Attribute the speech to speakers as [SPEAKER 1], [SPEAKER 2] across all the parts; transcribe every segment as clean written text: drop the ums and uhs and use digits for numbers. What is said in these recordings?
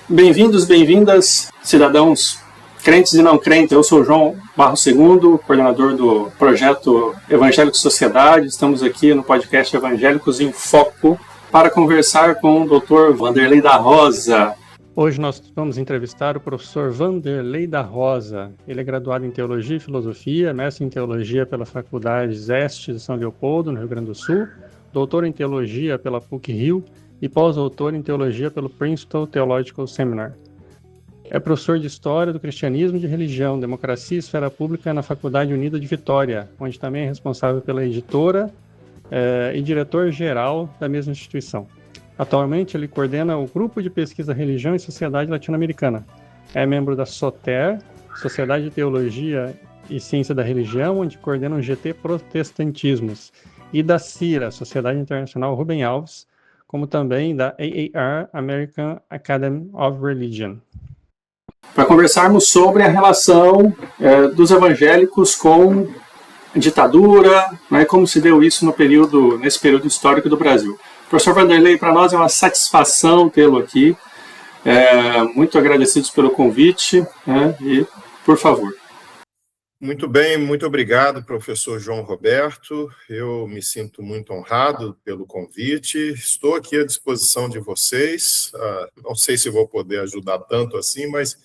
[SPEAKER 1] Bem-vindos, bem-vindas, cidadãos crentes e não crentes. Eu sou o João Barros II, coordenador do projeto Evangélicos Sociedade. Estamos aqui no podcast Evangélicos em Foco para conversar com o Dr. Vanderlei da Rosa. Hoje nós vamos entrevistar o professor Vanderlei da Rosa. Ele é graduado em Teologia e Filosofia, mestre em Teologia pela Faculdade Zeste de São Leopoldo, no Rio Grande do Sul, doutor em Teologia pela PUC-Rio e pós-doutor em Teologia pelo Princeton Theological Seminar. É professor de História do Cristianismo e de Religião, Democracia e Esfera Pública na Faculdade Unida de Vitória, onde também é responsável pela editora e diretor-geral da mesma instituição. Atualmente, ele coordena o Grupo de Pesquisa Religião e Sociedade Latino-Americana. É membro da SOTER, Sociedade de Teologia e Ciência da Religião, onde coordena o GT Protestantismos, e da CIRA, Sociedade Internacional Rubem Alves, como também da AAR, American Academy of Religion. Para conversarmos sobre a relação dos evangélicos com ditadura, né, como se deu isso nesse período histórico do Brasil. Professor Vanderlei, para nós é uma satisfação tê-lo aqui. Muito agradecidos pelo convite, né, e por favor.
[SPEAKER 2] Muito bem, muito obrigado, professor João Roberto. Eu me sinto muito honrado pelo convite. Estou aqui à disposição de vocês. Não sei se vou poder ajudar tanto assim, mas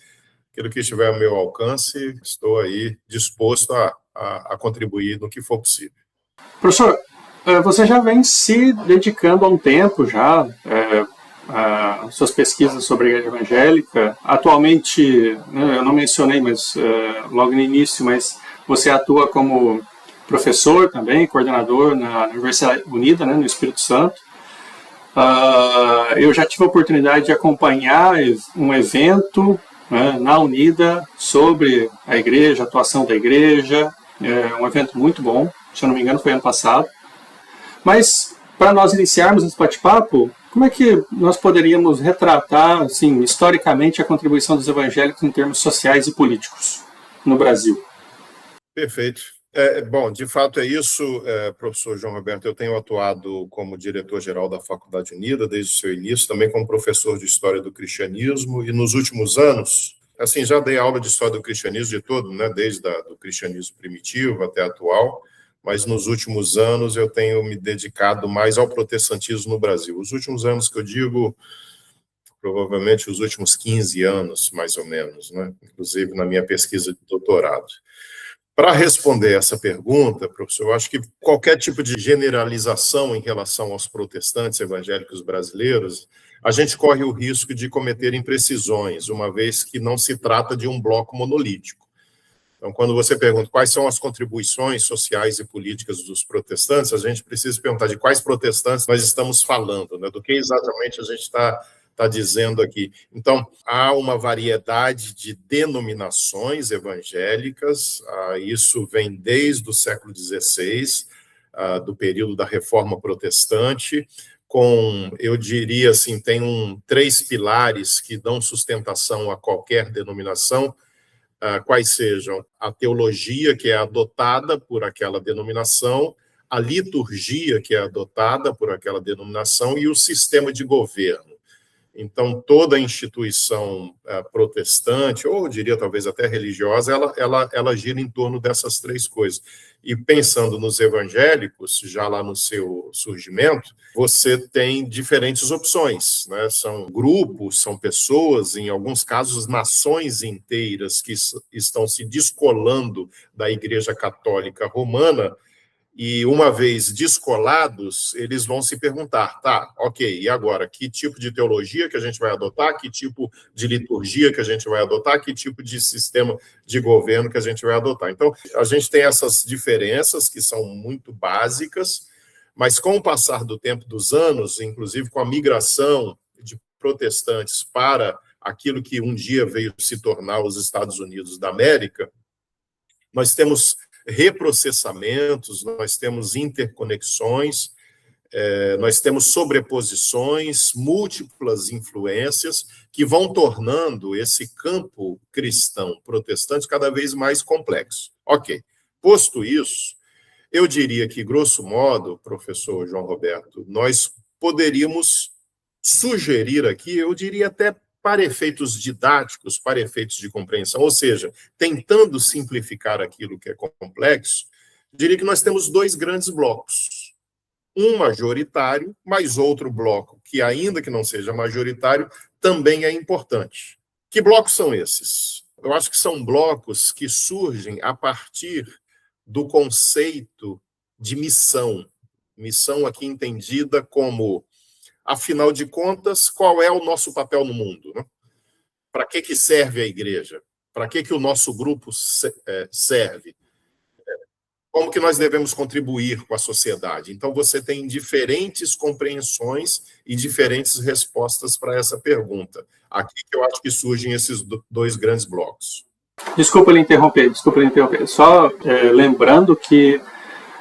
[SPEAKER 2] aquilo que estiver ao meu alcance, estou aí disposto a contribuir no que for possível.
[SPEAKER 1] Professor, você já vem se dedicando há um tempo já a suas pesquisas sobre a igreja evangélica. Atualmente, eu não mencionei, mas logo no início, mas você atua como professor também, coordenador na Universidade Unida, né, no Espírito Santo. Eu já tive a oportunidade de acompanhar um evento na Unida sobre a igreja, a atuação da igreja. Um evento muito bom, se eu não me engano foi ano passado. Mas, para nós iniciarmos esse bate-papo, como é que nós poderíamos retratar, assim, historicamente, a contribuição dos evangélicos em termos sociais e políticos no Brasil?
[SPEAKER 2] Perfeito. Bom, de fato é isso, professor João Roberto. Eu tenho atuado como diretor-geral da Faculdade Unida desde o seu início, também como professor de História do Cristianismo, e nos últimos anos, assim, já dei aula de História do Cristianismo de todo, né, desde do cristianismo primitivo até atual, mas nos últimos anos eu tenho me dedicado mais ao protestantismo no Brasil. Os últimos anos que eu digo, provavelmente os últimos 15 anos, mais ou menos, né? Inclusive na minha pesquisa de doutorado. Para responder essa pergunta, professor, eu acho que qualquer tipo de generalização em relação aos protestantes evangélicos brasileiros, a gente corre o risco de cometer imprecisões, uma vez que não se trata de um bloco monolítico. Então, quando você pergunta quais são as contribuições sociais e políticas dos protestantes, a gente precisa perguntar de quais protestantes nós estamos falando, né? Do que exatamente a gente está dizendo aqui. Então, há uma variedade de denominações evangélicas, isso vem desde o século XVI, do período da Reforma Protestante, eu diria assim, tem três pilares que dão sustentação a qualquer denominação, quais sejam a teologia que é adotada por aquela denominação, a liturgia que é adotada por aquela denominação e o sistema de governo. Então, toda instituição protestante, ou eu diria talvez até religiosa, ela gira em torno dessas três coisas. E pensando nos evangélicos, já lá no seu surgimento, você tem diferentes opções, né? São grupos, são pessoas, em alguns casos, nações inteiras que estão se descolando da Igreja Católica Romana. E uma vez descolados, eles vão se perguntar, tá, ok, e agora, que tipo de teologia que a gente vai adotar, que tipo de liturgia que a gente vai adotar, que tipo de sistema de governo que a gente vai adotar. Então, a gente tem essas diferenças que são muito básicas, mas com o passar do tempo, dos anos, inclusive com a migração de protestantes para aquilo que um dia veio se tornar os Estados Unidos da América, nós temos reprocessamentos, nós temos interconexões, nós temos sobreposições, múltiplas influências que vão tornando esse campo cristão protestante cada vez mais complexo. Ok, posto isso, eu diria que, grosso modo, professor João Roberto, nós poderíamos sugerir aqui, eu diria até para efeitos didáticos, para efeitos de compreensão, ou seja, tentando simplificar aquilo que é complexo, diria que nós temos dois grandes blocos. Um majoritário, mas outro bloco que, ainda que não seja majoritário, também é importante. Que blocos são esses? Eu acho que são blocos que surgem a partir do conceito de missão. Missão aqui entendida como, afinal de contas, qual é o nosso papel no mundo, né? Para que serve a igreja? Para que o nosso grupo serve? Como que nós devemos contribuir com a sociedade? Então, você tem diferentes compreensões e diferentes respostas para essa pergunta. Aqui que eu acho que surgem esses dois grandes blocos.
[SPEAKER 1] Desculpa lhe interromper. Só lembrando que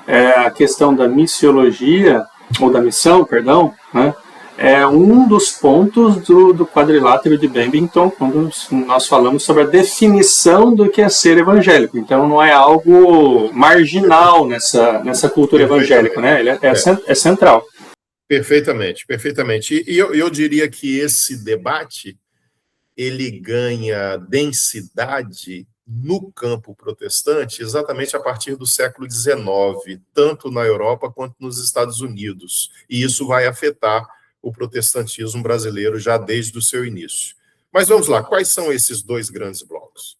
[SPEAKER 1] a questão da missiologia, ou da missão, perdão, né, é um dos pontos do quadrilátero de Babington, quando nós falamos sobre a definição do que é ser evangélico. Então, não é algo marginal nessa cultura evangélica, né? Ele é central.
[SPEAKER 2] Perfeitamente. E eu diria que esse debate ele ganha densidade no campo protestante exatamente a partir do século XIX, tanto na Europa quanto nos Estados Unidos. E isso vai afetar o protestantismo brasileiro já desde o seu início. Mas vamos lá, quais são esses dois grandes blocos?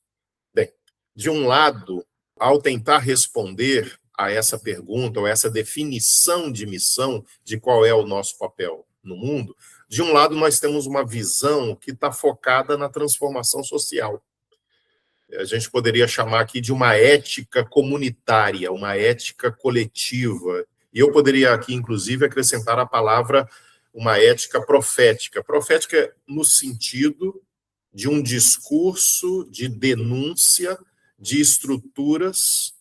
[SPEAKER 2] Bem, de um lado, ao tentar responder a essa pergunta, ou essa definição de missão, de qual é o nosso papel no mundo, de um lado nós temos uma visão que está focada na transformação social. A gente poderia chamar aqui de uma ética comunitária, uma ética coletiva. E eu poderia aqui, inclusive, acrescentar a palavra uma ética profética. Profética no sentido de um discurso de denúncia de estruturas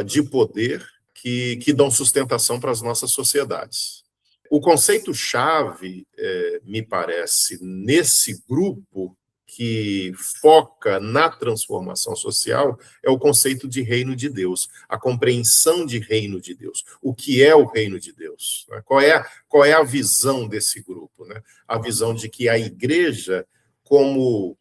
[SPEAKER 2] de poder que dão sustentação para as nossas sociedades. O conceito-chave, me parece, nesse grupo que foca na transformação social é o conceito de reino de Deus, a compreensão de reino de Deus. O que é o reino de Deus? Qual é a visão desse grupo? A visão de que a igreja, como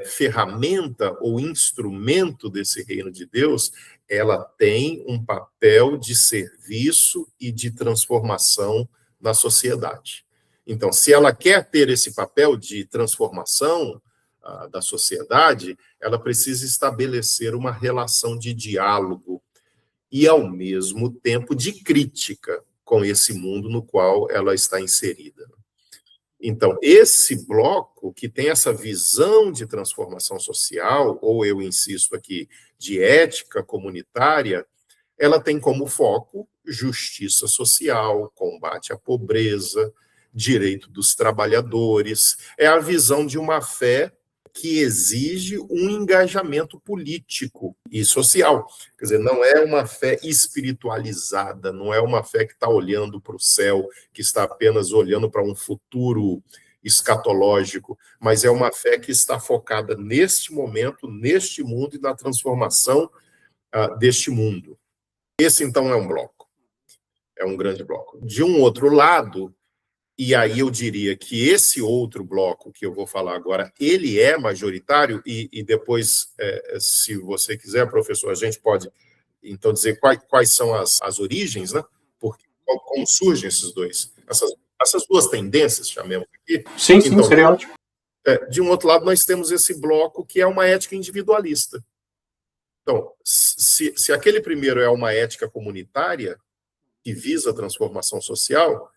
[SPEAKER 2] ferramenta ou instrumento desse reino de Deus, ela tem um papel de serviço e de transformação na sociedade. Então, se ela quer ter esse papel de transformação da sociedade, ela precisa estabelecer uma relação de diálogo e, ao mesmo tempo, de crítica com esse mundo no qual ela está inserida. Então, esse bloco que tem essa visão de transformação social, ou eu insisto aqui, de ética comunitária, ela tem como foco justiça social, combate à pobreza, direito dos trabalhadores. É a visão de uma fé que exige um engajamento político e social. Quer dizer, não é uma fé espiritualizada, não é uma fé que está olhando para o céu, que está apenas olhando para um futuro escatológico, mas é uma fé que está focada neste momento, neste mundo e na transformação deste mundo. Esse, então, é um bloco, é um grande bloco. De um outro lado, e aí eu diria que esse outro bloco que eu vou falar agora, ele é majoritário, e depois, se você quiser, professor, a gente pode, então, dizer quais são as origens, né? Porque, como surgem essas duas tendências, chamemos aqui.
[SPEAKER 1] Sim, então, seria ótimo.
[SPEAKER 2] De um outro lado, nós temos esse bloco que é uma ética individualista. Então, se aquele primeiro é uma ética comunitária, que visa a transformação social,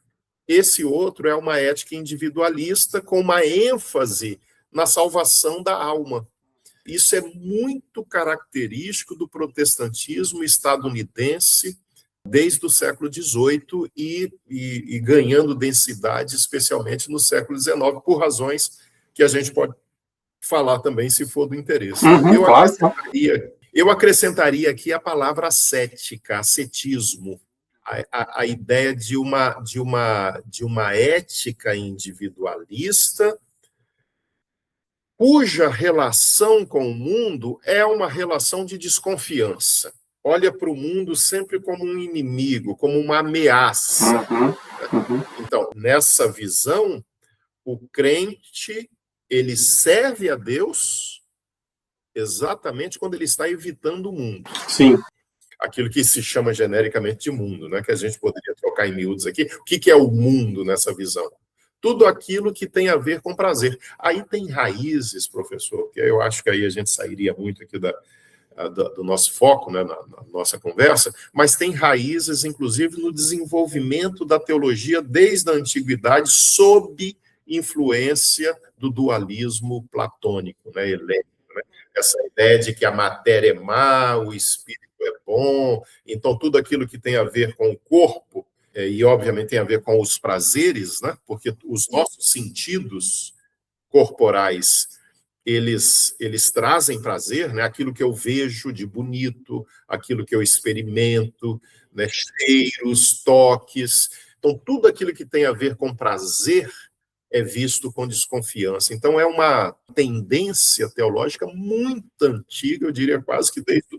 [SPEAKER 2] esse outro é uma ética individualista com uma ênfase na salvação da alma. Isso é muito característico do protestantismo estadunidense desde o século XVIII e ganhando densidade, especialmente no século XIX, por razões que a gente pode falar também, se for do interesse. Eu acrescentaria aqui a palavra ascética, ascetismo, a ideia de uma ética individualista cuja relação com o mundo é uma relação de desconfiança. Olha para o mundo sempre como um inimigo, como uma ameaça. Então, nessa visão, o crente ele serve a Deus exatamente quando ele está evitando o mundo.
[SPEAKER 1] Sim.
[SPEAKER 2] Aquilo que se chama genericamente de mundo, né? Que a gente poderia trocar em miúdos aqui. O que é o mundo nessa visão? Tudo aquilo que tem a ver com prazer. Aí tem raízes, professor, que eu acho que aí a gente sairia muito aqui do nosso foco, né, na nossa conversa, mas tem raízes, inclusive, no desenvolvimento da teologia desde a antiguidade, sob influência do dualismo platônico, né, helênico, né? Essa ideia de que a matéria é má, o espírito é bom, então tudo aquilo que tem a ver com o corpo, e obviamente tem a ver com os prazeres, né, porque os nossos sentidos corporais eles trazem prazer, né? Aquilo que eu vejo de bonito, aquilo que eu experimento, né? Cheiros, toques. Então, tudo aquilo que tem a ver com prazer é visto com desconfiança. Então, é uma tendência teológica muito antiga, eu diria quase que desde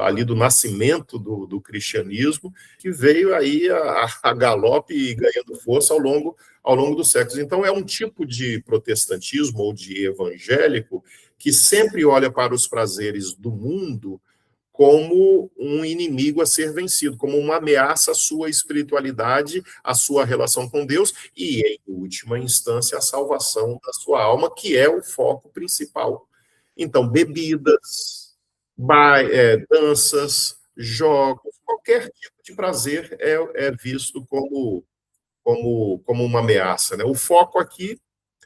[SPEAKER 2] ali do nascimento do cristianismo, que veio aí a galope e ganhando força ao longo dos séculos. Então, é um tipo de protestantismo ou de evangélico que sempre olha para os prazeres do mundo como um inimigo a ser vencido, como uma ameaça à sua espiritualidade, à sua relação com Deus e, em última instância, a salvação da sua alma, que é o foco principal. Então, bebidas, danças, jogos, qualquer tipo de prazer é visto como uma ameaça, né? O foco aqui,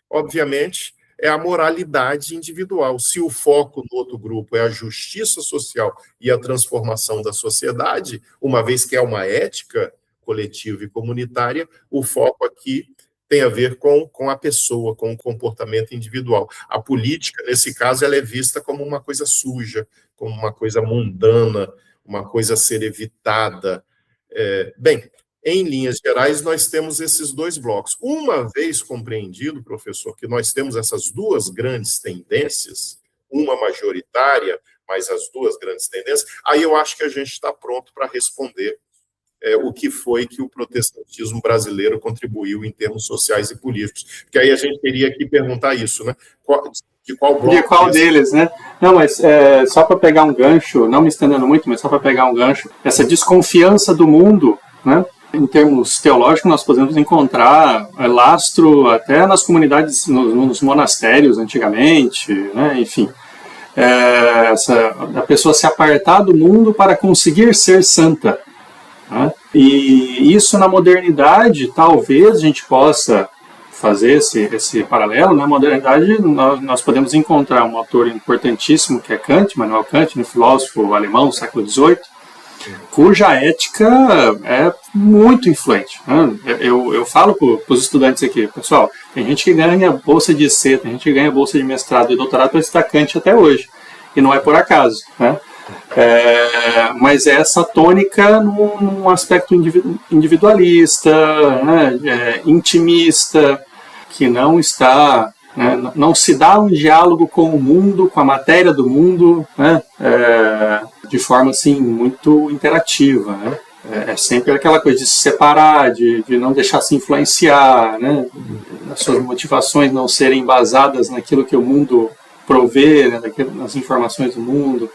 [SPEAKER 2] obviamente, é a moralidade individual. Se o foco no outro grupo é a justiça social e a transformação da sociedade, uma vez que é uma ética coletiva e comunitária, o foco aqui tem a ver com a pessoa, com o comportamento individual. A política, nesse caso, ela é vista como uma coisa suja, como uma coisa mundana, uma coisa a ser evitada. Bem, em linhas gerais, nós temos esses dois blocos. Uma vez compreendido, professor, que nós temos essas duas grandes tendências, uma majoritária, mas as duas grandes tendências, aí eu acho que a gente está pronto para responder o que foi que o protestantismo brasileiro contribuiu em termos sociais e políticos. Porque aí a gente teria que perguntar isso, né? De qual bloco?
[SPEAKER 1] De qual deles, né? Não, mas só para pegar um gancho, não me estendendo muito, mas só para pegar um gancho, essa desconfiança do mundo, né? Em termos teológicos, nós podemos encontrar lastro até nas comunidades, nos monastérios antigamente, né? Enfim, a pessoa se apartar do mundo para conseguir ser santa, né? E isso na modernidade, talvez a gente possa fazer esse paralelo. Na modernidade, nós podemos encontrar um autor importantíssimo que é Kant, Immanuel Kant, um filósofo alemão do século XVIII, cuja ética é muito influente, né? Eu falo para os estudantes aqui, pessoal, tem gente que ganha bolsa de IC, tem gente que ganha bolsa de mestrado e doutorado para estudar Kant até hoje, e não é por acaso, né? Mas é essa tônica num aspecto individualista, né? Intimista, que não está, né? Não se dá um diálogo com o mundo, com a matéria do mundo, né? De forma assim muito interativa, né? É sempre aquela coisa de se separar, de não deixar se influenciar, né? As suas motivações não serem basadas naquilo que o mundo provê, né? Nas informações do mundo.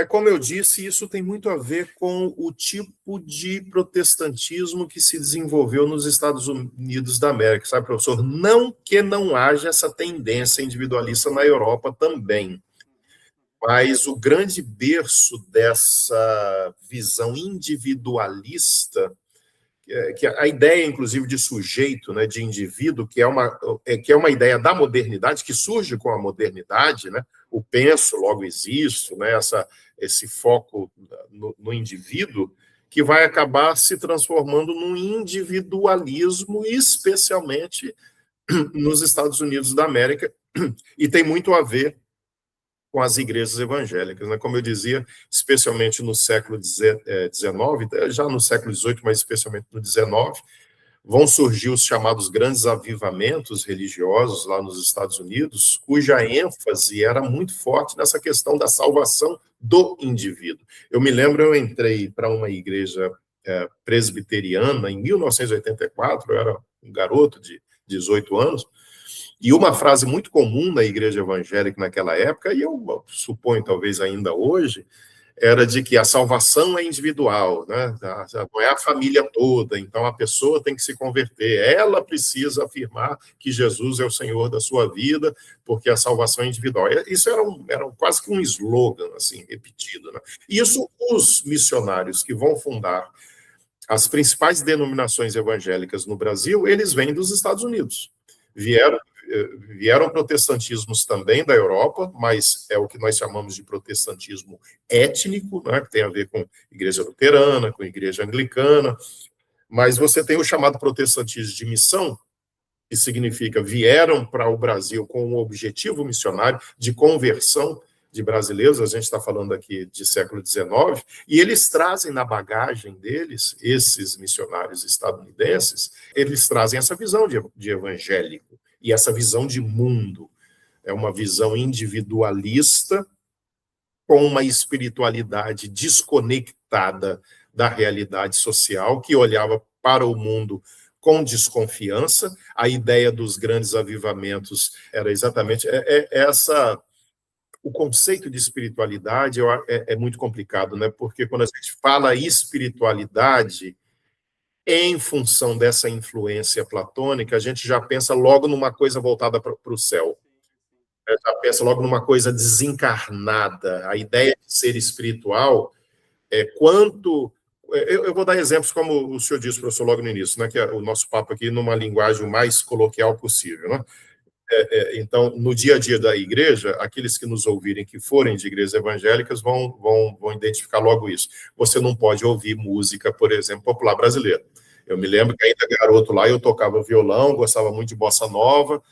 [SPEAKER 2] Como eu disse, isso tem muito a ver com o tipo de protestantismo que se desenvolveu nos Estados Unidos da América, sabe, professor? Não que não haja essa tendência individualista na Europa também, mas o grande berço dessa visão individualista, que a ideia, inclusive, de sujeito, né, de indivíduo, que é uma ideia da modernidade, que surge com a modernidade, né? O penso, logo existo, né? Esse foco no indivíduo, que vai acabar se transformando num individualismo, especialmente nos Estados Unidos da América, e tem muito a ver com as igrejas evangélicas, né? Como eu dizia, especialmente no século XIX, já no século XVIII, mas especialmente no XIX, vão surgir os chamados grandes avivamentos religiosos lá nos Estados Unidos, cuja ênfase era muito forte nessa questão da salvação do indivíduo. Eu me lembro, eu entrei para uma igreja presbiteriana em 1984, eu era um garoto de 18 anos, E uma frase muito comum na igreja evangélica naquela época, e eu suponho talvez ainda hoje, era de que a salvação é individual, né? Não é a família toda, então a pessoa tem que se converter, ela precisa afirmar que Jesus é o Senhor da sua vida, porque a salvação é individual. Isso era quase que um slogan, assim, repetido, né? Isso os missionários que vão fundar as principais denominações evangélicas no Brasil, eles vêm dos Estados Unidos. Vieram protestantismos também da Europa, mas é o que nós chamamos de protestantismo étnico, né, que tem a ver com igreja luterana, com igreja anglicana, mas você tem o chamado protestantismo de missão, que significa vieram para o Brasil com um objetivo missionário de conversão de brasileiros, a gente está falando aqui de século XIX, e eles trazem na bagagem deles, esses missionários estadunidenses, eles trazem essa visão de evangélico, e essa visão de mundo. É uma visão individualista com uma espiritualidade desconectada da realidade social, que olhava para o mundo com desconfiança. A ideia dos grandes avivamentos era exatamente essa. O conceito de espiritualidade é muito complicado, né? Porque quando a gente fala espiritualidade, em função dessa influência platônica, a gente já pensa logo numa coisa voltada para o céu. Já pensa logo numa coisa desencarnada. A ideia de ser espiritual é quanto... Eu vou dar exemplos, como o senhor disse, professor, logo no início, né, que é o nosso papo aqui numa linguagem o mais coloquial possível, né? Então, no dia a dia da igreja, aqueles que nos ouvirem, que forem de igrejas evangélicas, vão identificar logo isso. Você não pode ouvir música, por exemplo, popular brasileira. Eu me lembro que ainda garoto lá, eu tocava violão, gostava muito de bossa nova,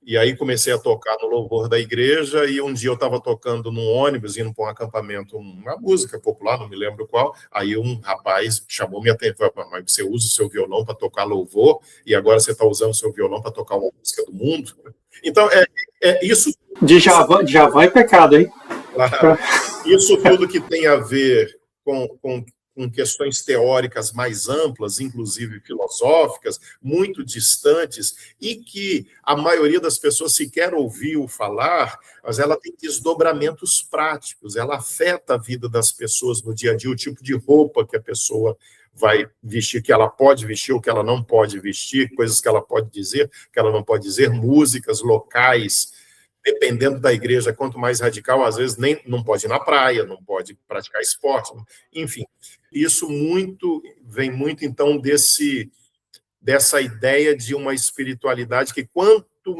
[SPEAKER 2] e aí comecei a tocar no louvor da igreja, e um dia eu estava tocando num ônibus, indo para um acampamento, uma música popular, não me lembro qual, aí um rapaz chamou minha atenção, mas você usa o seu violão para tocar louvor, e agora você está usando o seu violão para tocar uma música do mundo? Então, isso...
[SPEAKER 1] Djavan é pecado, hein?
[SPEAKER 2] Isso tudo que tem a ver com questões teóricas mais amplas, inclusive filosóficas, muito distantes, e que a maioria das pessoas sequer ouviu falar, mas ela tem desdobramentos práticos, ela afeta a vida das pessoas no dia a dia, o tipo de roupa que a pessoa vai vestir, que ela pode vestir ou que ela não pode vestir, coisas que ela pode dizer, que ela não pode dizer, músicas, locais, dependendo da igreja, quanto mais radical, às vezes nem não pode ir na praia, não pode praticar esporte, enfim. Isso vem muito, então, dessa ideia de uma espiritualidade que quanto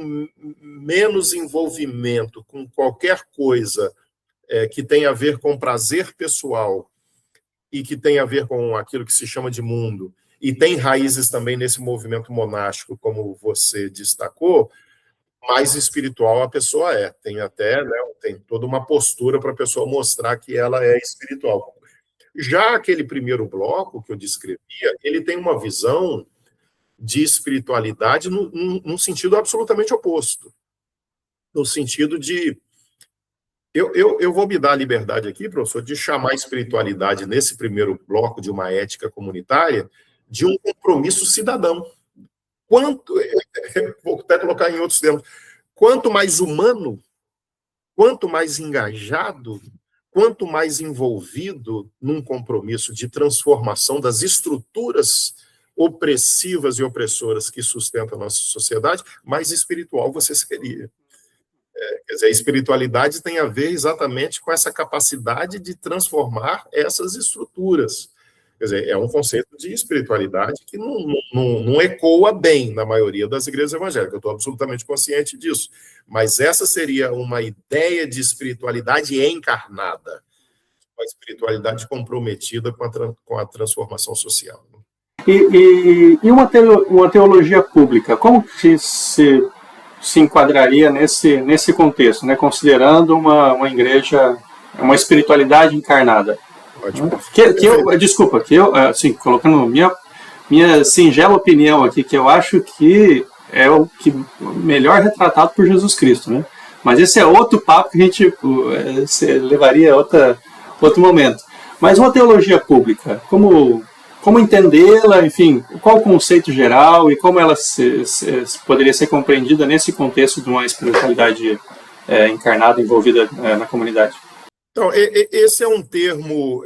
[SPEAKER 2] menos envolvimento com qualquer coisa que tenha a ver com prazer pessoal e que tem a ver com aquilo que se chama de mundo, e tem raízes também nesse movimento monástico, como você destacou, mais espiritual a pessoa é. Tem até, né, tem toda uma postura para a pessoa mostrar que ela é espiritual. Já aquele primeiro bloco que eu descrevia, ele tem uma visão de espiritualidade num sentido absolutamente oposto. No sentido de... Eu vou me dar a liberdade aqui, professor, de chamar a espiritualidade nesse primeiro bloco de uma ética comunitária de um compromisso cidadão. Vou até colocar em outros termos, quanto mais humano, quanto mais engajado, quanto mais envolvido num compromisso de transformação das estruturas opressivas e opressoras que sustentam a nossa sociedade, mais espiritual você seria. Quer dizer, a espiritualidade tem a ver exatamente com essa capacidade de transformar essas estruturas. Quer dizer, é um conceito de espiritualidade que não ecoa bem na maioria das igrejas evangélicas. Eu estou absolutamente consciente disso. Mas essa seria uma ideia de espiritualidade encarnada, uma espiritualidade comprometida com a transformação social.
[SPEAKER 1] E uma teologia pública, como que se enquadraria nesse contexto, né? Considerando uma igreja, uma espiritualidade encarnada? Desculpa, assim, colocando minha singela opinião aqui, que eu acho que é o que melhor retratado por Jesus Cristo, né? Mas esse é outro papo que a gente levaria a outro momento. Mas uma teologia pública, como como entendê-la, enfim, qual o conceito geral e como ela poderia ser compreendida nesse contexto de uma espiritualidade encarnada, envolvida na comunidade.
[SPEAKER 2] Então, esse é um termo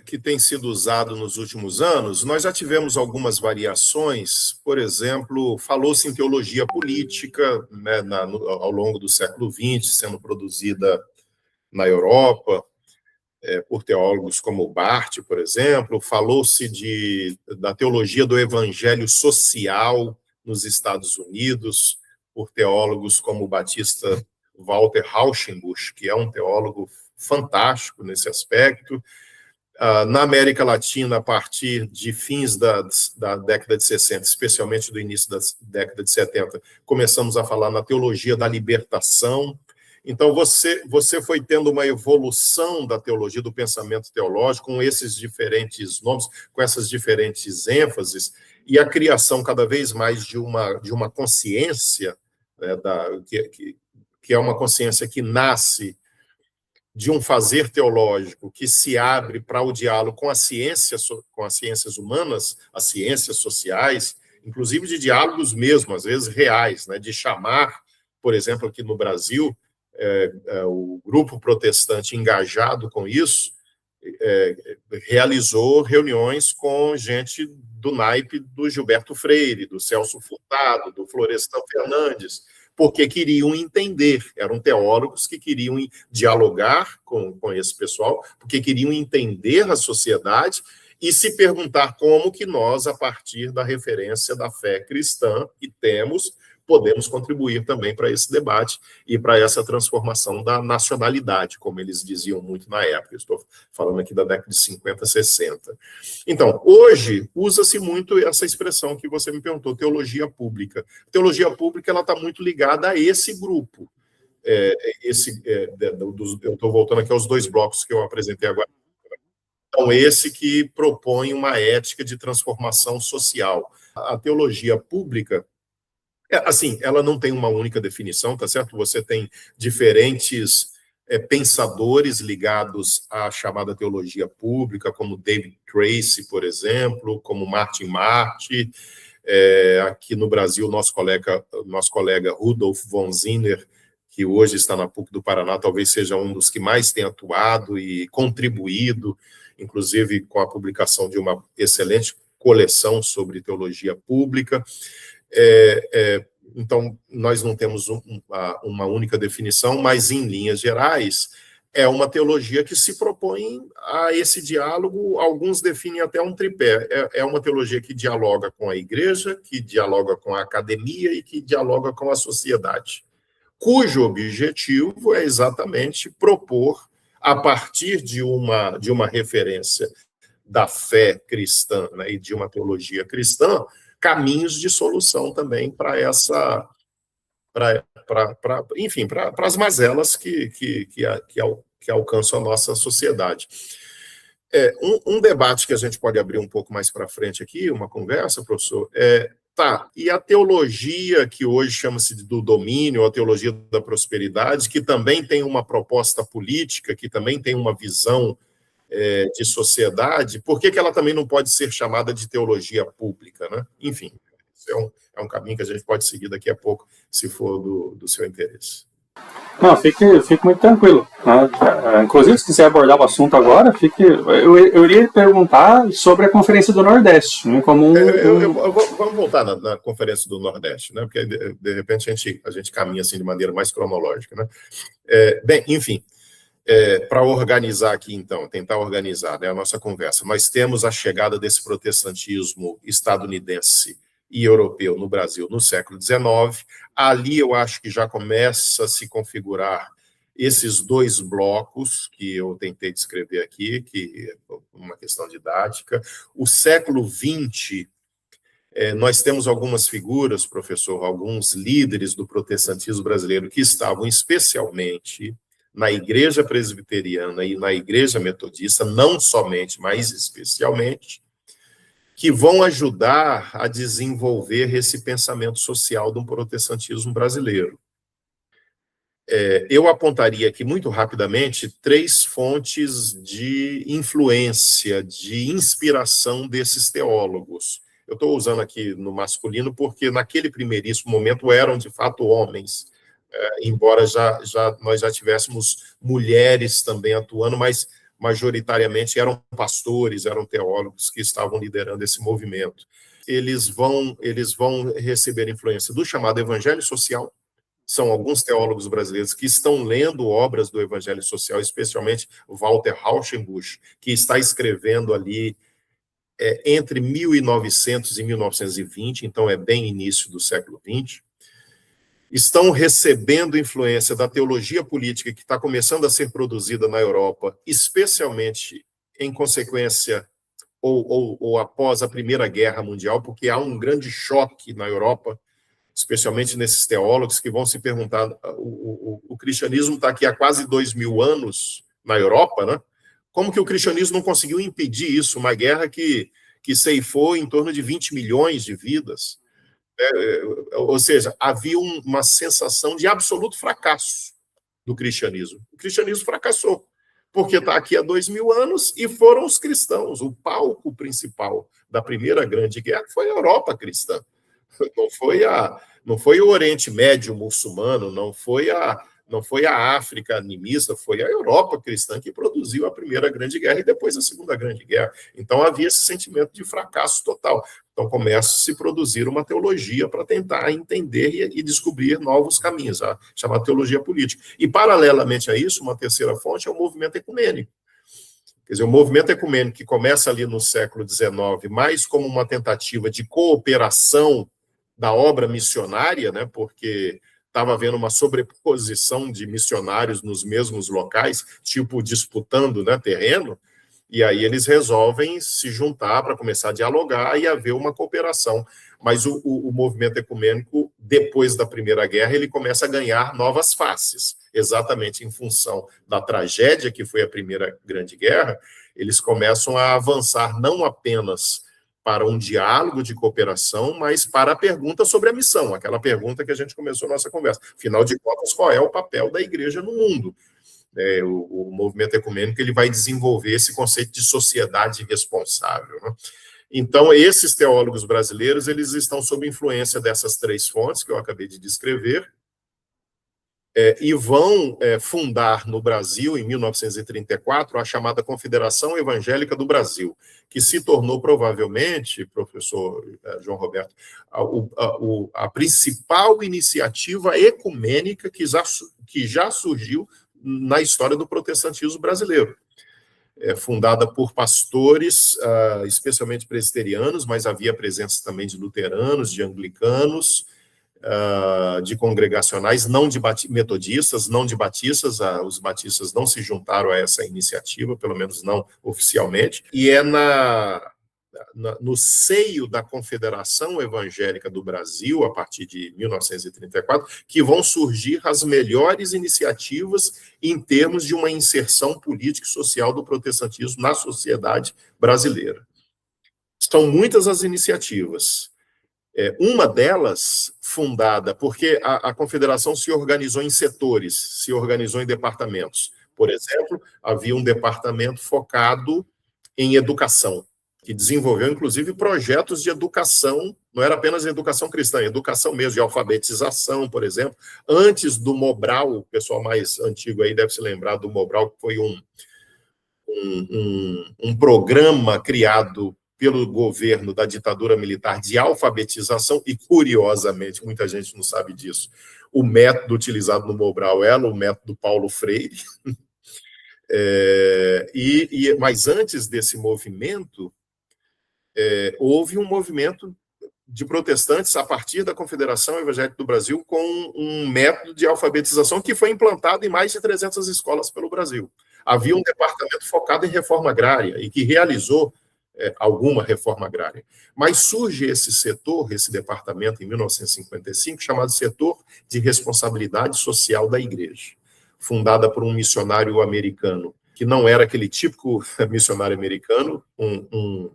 [SPEAKER 2] que tem sido usado nos últimos anos. Nós já tivemos algumas variações, por exemplo, falou-se em teologia política, né, ao longo do século XX, sendo produzida na Europa, por teólogos como Barth, por exemplo. Falou-se da teologia do evangelho social nos Estados Unidos, por teólogos como o batista Walter Rauschenbusch, que é um teólogo fantástico nesse aspecto. Na América Latina, a partir de fins da década de 60, especialmente do início da década de 70, começamos a falar na teologia da libertação. Então, você foi tendo uma evolução da teologia, do pensamento teológico, com esses diferentes nomes, com essas diferentes ênfases, e a criação cada vez mais de uma consciência, né, que é uma consciência que nasce de um fazer teológico que se abre para o diálogo com as ciências humanas, as ciências sociais, inclusive de diálogos mesmo, às vezes reais, né, de chamar, por exemplo, aqui no Brasil, o grupo protestante engajado com isso, realizou reuniões com gente do naipe do Gilberto Freire, do Celso Furtado, do Florestan Fernandes, porque queriam entender, eram teólogos que queriam dialogar com esse pessoal, porque queriam entender a sociedade e se perguntar como que nós, a partir da referência da fé cristã que temos, podemos contribuir também para esse debate e para essa transformação da nacionalidade, como eles diziam muito na época. Eu estou falando aqui da década de 50, 60. Então, hoje, usa-se muito essa expressão que você me perguntou, teologia pública. Teologia pública ela está muito ligada a esse grupo. Eu estou voltando aqui aos dois blocos que eu apresentei agora. Então, esse que propõe uma ética de transformação social. A teologia pública, assim, ela não tem uma única definição, tá certo? Você tem diferentes pensadores ligados à chamada teologia pública, como David Tracy, por exemplo, como Martin Marty. Aqui no Brasil, nosso colega Rudolf von Zinner, que hoje está na PUC do Paraná, talvez seja um dos que mais tem atuado e contribuído, inclusive com a publicação de uma excelente coleção sobre teologia pública. Então, nós não temos uma única definição, mas, em linhas gerais, é uma teologia que se propõe a esse diálogo. Alguns definem até um tripé. É uma teologia que dialoga com a igreja, que dialoga com a academia e que dialoga com a sociedade, cujo objetivo é exatamente propor, a partir de uma referência da fé cristã, né, e de uma teologia cristã, caminhos de solução também para enfim, para as mazelas que alcançam a nossa sociedade. Um debate que a gente pode abrir um pouco mais para frente aqui, uma conversa, professor, e a teologia que hoje chama-se do domínio, a teologia da prosperidade, que também tem uma proposta política, que também tem uma visão de sociedade, por que ela também não pode ser chamada de teologia pública, né? Enfim, isso é um caminho que a gente pode seguir daqui a pouco, se for do seu interesse.
[SPEAKER 1] Não, fique muito tranquilo. Inclusive, se quiser abordar o assunto agora, eu iria perguntar sobre a Conferência do Nordeste. Né,
[SPEAKER 2] vamos voltar na Conferência do Nordeste, né, porque, de repente, a gente caminha assim, de maneira mais cronológica. Né? Bem, enfim, para organizar aqui, então, tentar organizar, né, a nossa conversa, nós temos a chegada desse protestantismo estadunidense e europeu no Brasil no século XIX. Ali eu acho que já começa a se configurar esses dois blocos que eu tentei descrever aqui, que é uma questão didática. O século XX, nós temos algumas figuras, professor, alguns líderes do protestantismo brasileiro que estavam especialmente na Igreja Presbiteriana e na Igreja Metodista, não somente, mas especialmente, que vão ajudar a desenvolver esse pensamento social do protestantismo brasileiro. Eu apontaria aqui muito rapidamente 3 fontes de influência, de inspiração desses teólogos. Eu estou usando aqui no masculino porque naquele primeiríssimo momento eram, de fato, homens, embora nós já tivéssemos mulheres também atuando, mas majoritariamente eram pastores, eram teólogos que estavam liderando esse movimento. Eles vão receber influência do chamado evangelho social. São alguns teólogos brasileiros que estão lendo obras do evangelho social, especialmente Walter Rauschenbusch, que está escrevendo ali entre 1900 e 1920, então é bem início do século XX. Estão recebendo influência da teologia política que está começando a ser produzida na Europa, especialmente em consequência ou após a Primeira Guerra Mundial, porque há um grande choque na Europa, especialmente nesses teólogos que vão se perguntar, o cristianismo está aqui há quase 2000 anos na Europa, né? Como que o cristianismo não conseguiu impedir isso? Uma guerra que ceifou em torno de 20 milhões de vidas. Ou seja, havia uma sensação de absoluto fracasso do cristianismo. O cristianismo fracassou, porque está aqui há 2000 anos e foram os cristãos. O palco principal da Primeira Grande Guerra foi a Europa cristã. Não foi o Oriente Médio muçulmano, não foi a África animista, foi a Europa cristã que produziu a Primeira Grande Guerra e depois a Segunda Grande Guerra. Então havia esse sentimento de fracasso total. Então começa a se produzir uma teologia para tentar entender e descobrir novos caminhos, a chamada teologia política. E paralelamente a isso, uma terceira fonte é o movimento ecumênico. Quer dizer, o movimento ecumênico que começa ali no século XIX, mais como uma tentativa de cooperação da obra missionária, né, porque estava havendo uma sobreposição de missionários nos mesmos locais, tipo disputando, né, terreno, e aí eles resolvem se juntar para começar a dialogar e haver uma cooperação. Mas o movimento ecumênico, depois da Primeira Guerra, ele começa a ganhar novas faces, exatamente em função da tragédia que foi a Primeira Grande Guerra. Eles começam a avançar não apenas para um diálogo de cooperação, mas para a pergunta sobre a missão, aquela pergunta que a gente começou a nossa conversa. Afinal de contas, qual é o papel da igreja no mundo? O movimento ecumênico ele vai desenvolver esse conceito de sociedade responsável, né? Então, esses teólogos brasileiros eles estão sob influência dessas 3 fontes que eu acabei de descrever, e vão fundar no Brasil, em 1934, a chamada Confederação Evangélica do Brasil, que se tornou provavelmente, professor João Roberto, a principal iniciativa ecumênica que já surgiu na história do protestantismo brasileiro. Fundada por pastores, especialmente presbiterianos, mas havia presença também de luteranos, de anglicanos, de congregacionais, não de metodistas, não de batistas. Os batistas não se juntaram a essa iniciativa, pelo menos não oficialmente, e é no seio da Confederação Evangélica do Brasil, a partir de 1934, que vão surgir as melhores iniciativas em termos de uma inserção política e social do protestantismo na sociedade brasileira. São muitas as iniciativas. Uma delas, fundada, porque a Confederação se organizou em setores, se organizou em departamentos. Por exemplo, havia um departamento focado em educação, que desenvolveu, inclusive, projetos de educação, não era apenas educação cristã, educação mesmo, de alfabetização, por exemplo. Antes do Mobral, o pessoal mais antigo aí deve se lembrar do Mobral, que foi um programa criado pelo governo da ditadura militar de alfabetização, e, curiosamente, muita gente não sabe disso, o método utilizado no Mobral era o método Paulo Freire. Mas antes desse movimento, houve um movimento de protestantes a partir da Confederação Evangélica do Brasil com um método de alfabetização que foi implantado em mais de 300 escolas pelo Brasil. Havia um departamento focado em reforma agrária e que realizou alguma reforma agrária. Mas surge esse setor, esse departamento, em 1955, chamado Setor de Responsabilidade Social da Igreja, fundada por um missionário americano, que não era aquele típico missionário americano, um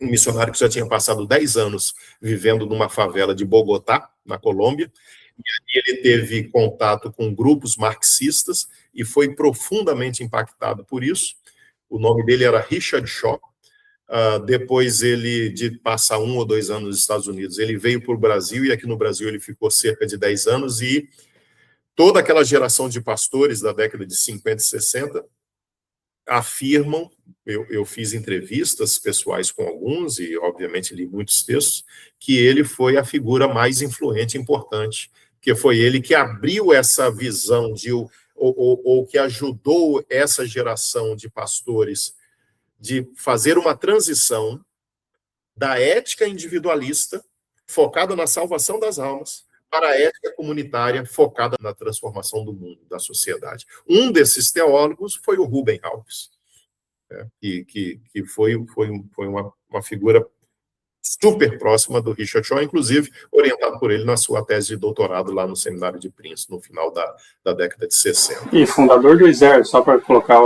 [SPEAKER 2] missionário que já tinha passado 10 anos vivendo numa favela de Bogotá, na Colômbia, E ele teve contato com grupos marxistas e foi profundamente impactado por isso. O nome dele era Richard Shaw. Depois de passar 1 ou 2 anos nos Estados Unidos, ele veio para o Brasil, e aqui no Brasil ele ficou cerca de 10 anos, e toda aquela geração de pastores da década de 50 e 60 afirmam, eu fiz entrevistas pessoais com alguns, e obviamente li muitos textos, que ele foi a figura mais influente e importante, que foi ele que abriu essa visão, ou que ajudou essa geração de pastores de fazer uma transição da ética individualista, focada na salvação das almas, para a ética comunitária, focada na transformação do mundo, da sociedade. Um desses teólogos foi o Ruben Alves, né, que foi uma figura super próxima do Richard Shaw, inclusive orientado por ele na sua tese de doutorado lá no Seminário de Princeton, no final da década de 60.
[SPEAKER 1] E fundador do ISER, só para colocar,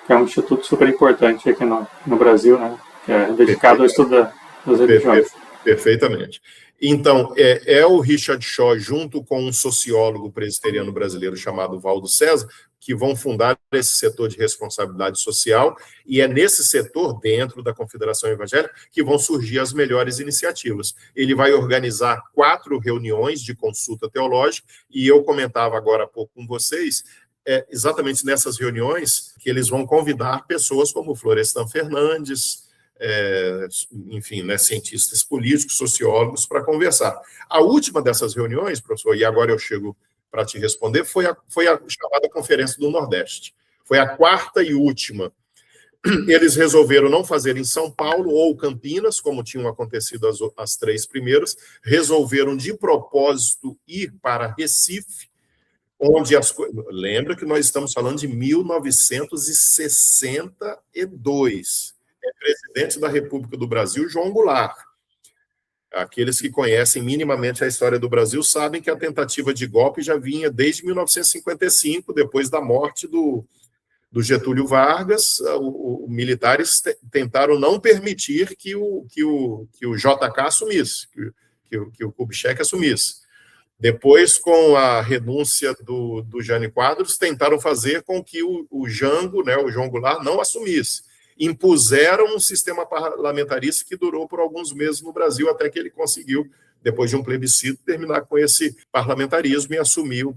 [SPEAKER 1] que é um instituto super importante aqui no Brasil, né, que é dedicado ao estudo das religiões.
[SPEAKER 2] Perfeitamente. Então, é o Richard Shaw, junto com um sociólogo presbiteriano brasileiro chamado Valdo César, que vão fundar esse setor de responsabilidade social, e é nesse setor, dentro da Confederação Evangélica, que vão surgir as melhores iniciativas. Ele vai organizar 4 reuniões de consulta teológica, e eu comentava agora há pouco com vocês, exatamente nessas reuniões, que eles vão convidar pessoas como Florestan Fernandes, enfim, né, cientistas políticos, sociólogos, para conversar. A última dessas reuniões, professor, e agora eu chego para te responder, foi a chamada Conferência do Nordeste. Foi a 4ª e última. Eles resolveram não fazer em São Paulo ou Campinas, como tinham acontecido as 3 primeiras, resolveram de propósito ir para Recife, onde lembra que nós estamos falando de 1962. Presidente da República do Brasil, João Goulart. Aqueles que conhecem minimamente a história do Brasil sabem que a tentativa de golpe já vinha desde 1955, depois da morte do Getúlio Vargas. Os militares tentaram não permitir que o JK assumisse, que o Kubitschek assumisse. Depois, com a renúncia do Jânio Quadros, tentaram fazer com que o Jango, né, o João Goulart, não assumisse. Impuseram um sistema parlamentarista que durou por alguns meses no Brasil, até que ele conseguiu, depois de um plebiscito, terminar com esse parlamentarismo e assumir o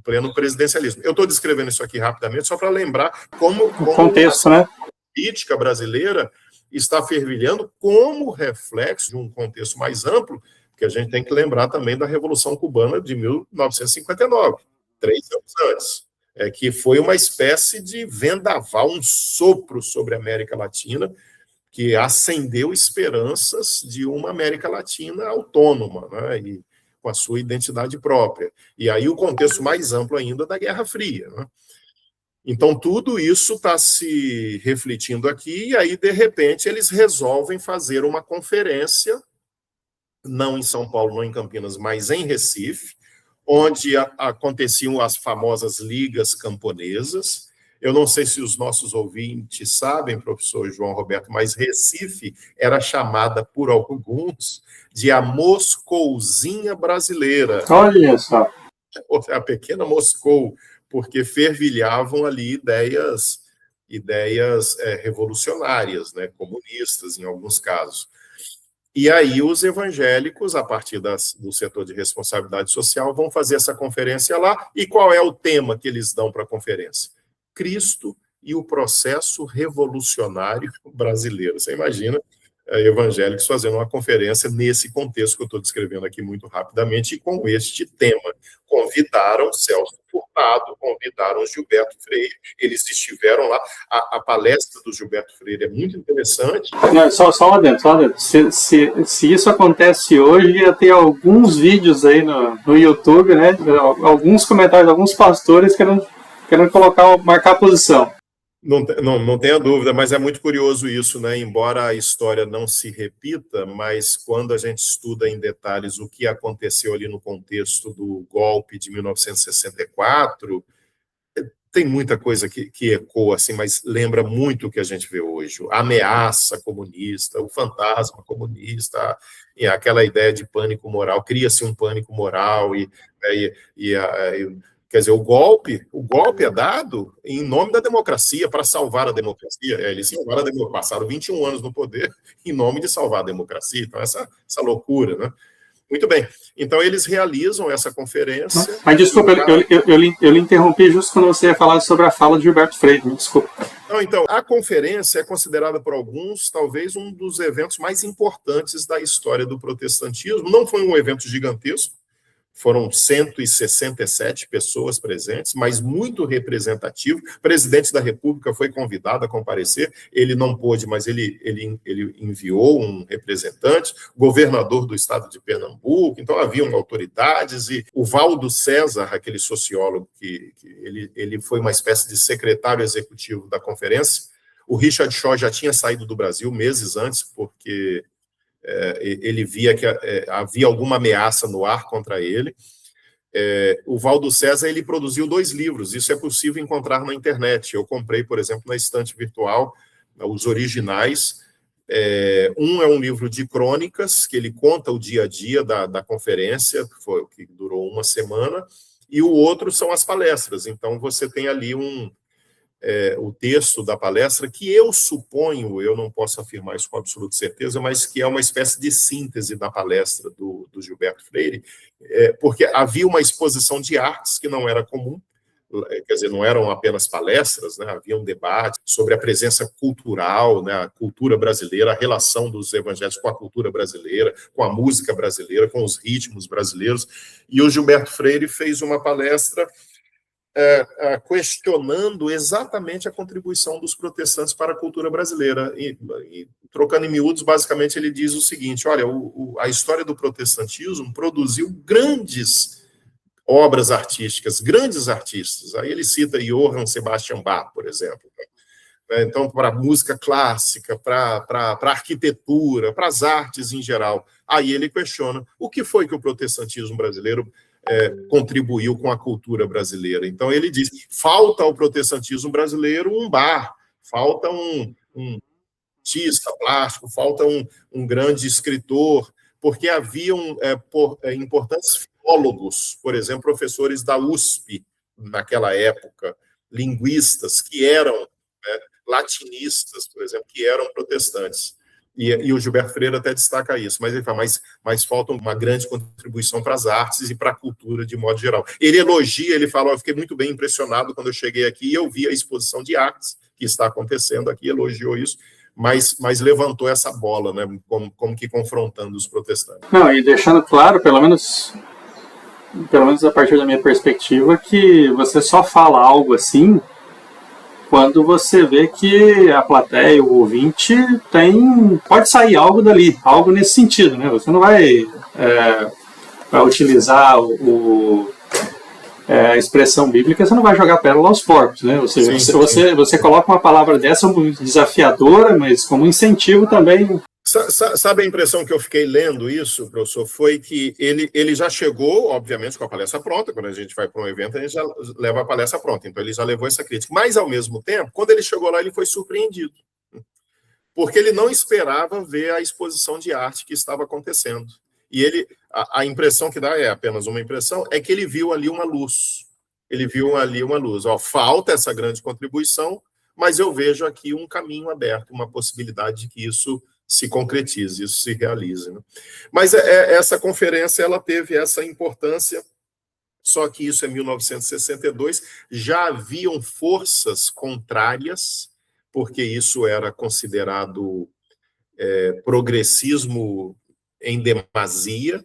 [SPEAKER 2] pleno presidencialismo. Eu estou descrevendo isso aqui rapidamente, só para lembrar como
[SPEAKER 1] contexto, né?
[SPEAKER 2] A política brasileira está fervilhando como reflexo de um contexto mais amplo, que a gente tem que lembrar também da Revolução Cubana de 1959, 3 anos antes. Que foi uma espécie de vendaval, um sopro sobre a América Latina, que acendeu esperanças de uma América Latina autônoma, né, e com a sua identidade própria. E aí o contexto mais amplo ainda da Guerra Fria, né? Então, tudo isso está se refletindo aqui, e aí, de repente, eles resolvem fazer uma conferência, não em São Paulo, não em Campinas, mas em Recife, onde aconteciam as famosas ligas camponesas. Eu não sei se os nossos ouvintes sabem, professor João Roberto, mas Recife era chamada por alguns de a Moscouzinha brasileira.
[SPEAKER 1] Olha só.
[SPEAKER 2] A pequena Moscou, porque fervilhavam ali ideias revolucionárias, né, comunistas, em alguns casos. E aí os evangélicos, a partir do setor de responsabilidade social, vão fazer essa conferência lá. E qual é o tema que eles dão para a conferência? Cristo e o processo revolucionário brasileiro. Você imagina evangélicos fazendo uma conferência nesse contexto que eu estou descrevendo aqui muito rapidamente, e com este tema. Convidaram Celso Furtado, convidaram Gilberto Freire, eles estiveram lá. A palestra do Gilberto Freire é muito interessante.
[SPEAKER 1] Não, só lá dentro. Se isso acontece hoje, ia ter alguns vídeos aí no YouTube, né? Alguns comentários, alguns pastores querendo marcar a posição.
[SPEAKER 2] Não tenha dúvida, mas é muito curioso isso, né? Embora a história não se repita, mas quando a gente estuda em detalhes o que aconteceu ali no contexto do golpe de 1964, tem muita coisa que ecoa, assim, mas lembra muito o que a gente vê hoje. A ameaça comunista, o fantasma comunista, e aquela ideia de pânico moral, cria-se um pânico moral, quer dizer, o golpe é dado em nome da democracia, para salvar a democracia. Eles passaram 21 anos no poder em nome de salvar a democracia. Então, essa loucura, né? Muito bem. Então, eles realizam essa conferência.
[SPEAKER 1] Mas, desculpa, eu lhe interrompi justo quando você ia falar sobre a fala de Gilberto Freire. Me desculpa.
[SPEAKER 2] Então, a conferência é considerada por alguns, talvez, um dos eventos mais importantes da história do protestantismo. Não foi um evento gigantesco, foram 167 pessoas presentes, mas muito representativo. O presidente da República foi convidado a comparecer, ele não pôde, mas ele enviou um representante, o governador do estado de Pernambuco, então haviam autoridades, e o Valdo César, aquele sociólogo, ele foi uma espécie de secretário executivo da conferência. O Richard Shaw já tinha saído do Brasil meses antes, porque ele via que havia alguma ameaça no ar contra ele. O Valdo César, ele produziu 2 livros, isso é possível encontrar na internet. Eu comprei, por exemplo, na estante virtual, os originais. Um é um livro de crônicas, que ele conta o dia a dia da conferência, que durou 1 semana, e o outro são as palestras. Então, você tem ali o texto da palestra, que eu suponho, eu não posso afirmar isso com absoluta certeza, mas que é uma espécie de síntese da palestra do Gilberto Freire, porque havia uma exposição de artes que não era comum, quer dizer, não eram apenas palestras, né? Havia um debate sobre a presença cultural, né? A cultura brasileira, a relação dos evangélicos com a cultura brasileira, com a música brasileira, com os ritmos brasileiros, e o Gilberto Freire fez uma palestra questionando exatamente a contribuição dos protestantes para a cultura brasileira. E trocando em miúdos, basicamente ele diz o seguinte: olha, a história do protestantismo produziu grandes obras artísticas, grandes artistas. Aí ele cita Johann Sebastian Bach, por exemplo. Então, para a música clássica, para a arquitetura, para as artes em geral. Aí ele questiona o que foi que o protestantismo brasileiro contribuiu com a cultura brasileira. Então, ele diz, falta ao protestantismo brasileiro um bar, falta um artista plástico, falta um grande escritor, porque haviam importantes filólogos, por exemplo, professores da USP, naquela época, linguistas, que eram latinistas, por exemplo, que eram protestantes. E o Gilberto Freire até destaca isso, mas ele fala, mas falta uma grande contribuição para as artes e para a cultura de modo geral. Ele elogia, ele fala, eu fiquei muito bem impressionado quando eu cheguei aqui e eu vi a exposição de artes que está acontecendo aqui, elogiou isso, mas levantou essa bola, né, como que confrontando os protestantes.
[SPEAKER 1] Não, e deixando claro, pelo menos a partir da minha perspectiva, que você só fala algo assim quando você vê que a plateia, o ouvinte, pode sair algo dali, algo nesse sentido, né? Você não vai utilizar a expressão bíblica, você não vai jogar pérola aos porcos, né? Ou seja, você coloca uma palavra dessa como desafiadora, mas como incentivo também.
[SPEAKER 2] Sabe a impressão que eu fiquei lendo isso, professor? Foi que ele já chegou, obviamente, com a palestra pronta. Quando a gente vai para um evento, a gente já leva a palestra pronta. Então, ele já levou essa crítica. Mas, ao mesmo tempo, quando ele chegou lá, ele foi surpreendido. Porque ele não esperava ver a exposição de arte que estava acontecendo. E a impressão que dá, é apenas uma impressão, é que ele viu ali uma luz. Ele viu ali uma luz. Falta essa grande contribuição, mas eu vejo aqui um caminho aberto, uma possibilidade de que isso se concretize, isso se realize. Né? Mas essa conferência ela teve essa importância, só que isso é 1962, já haviam forças contrárias, porque isso era considerado progressismo em demasia,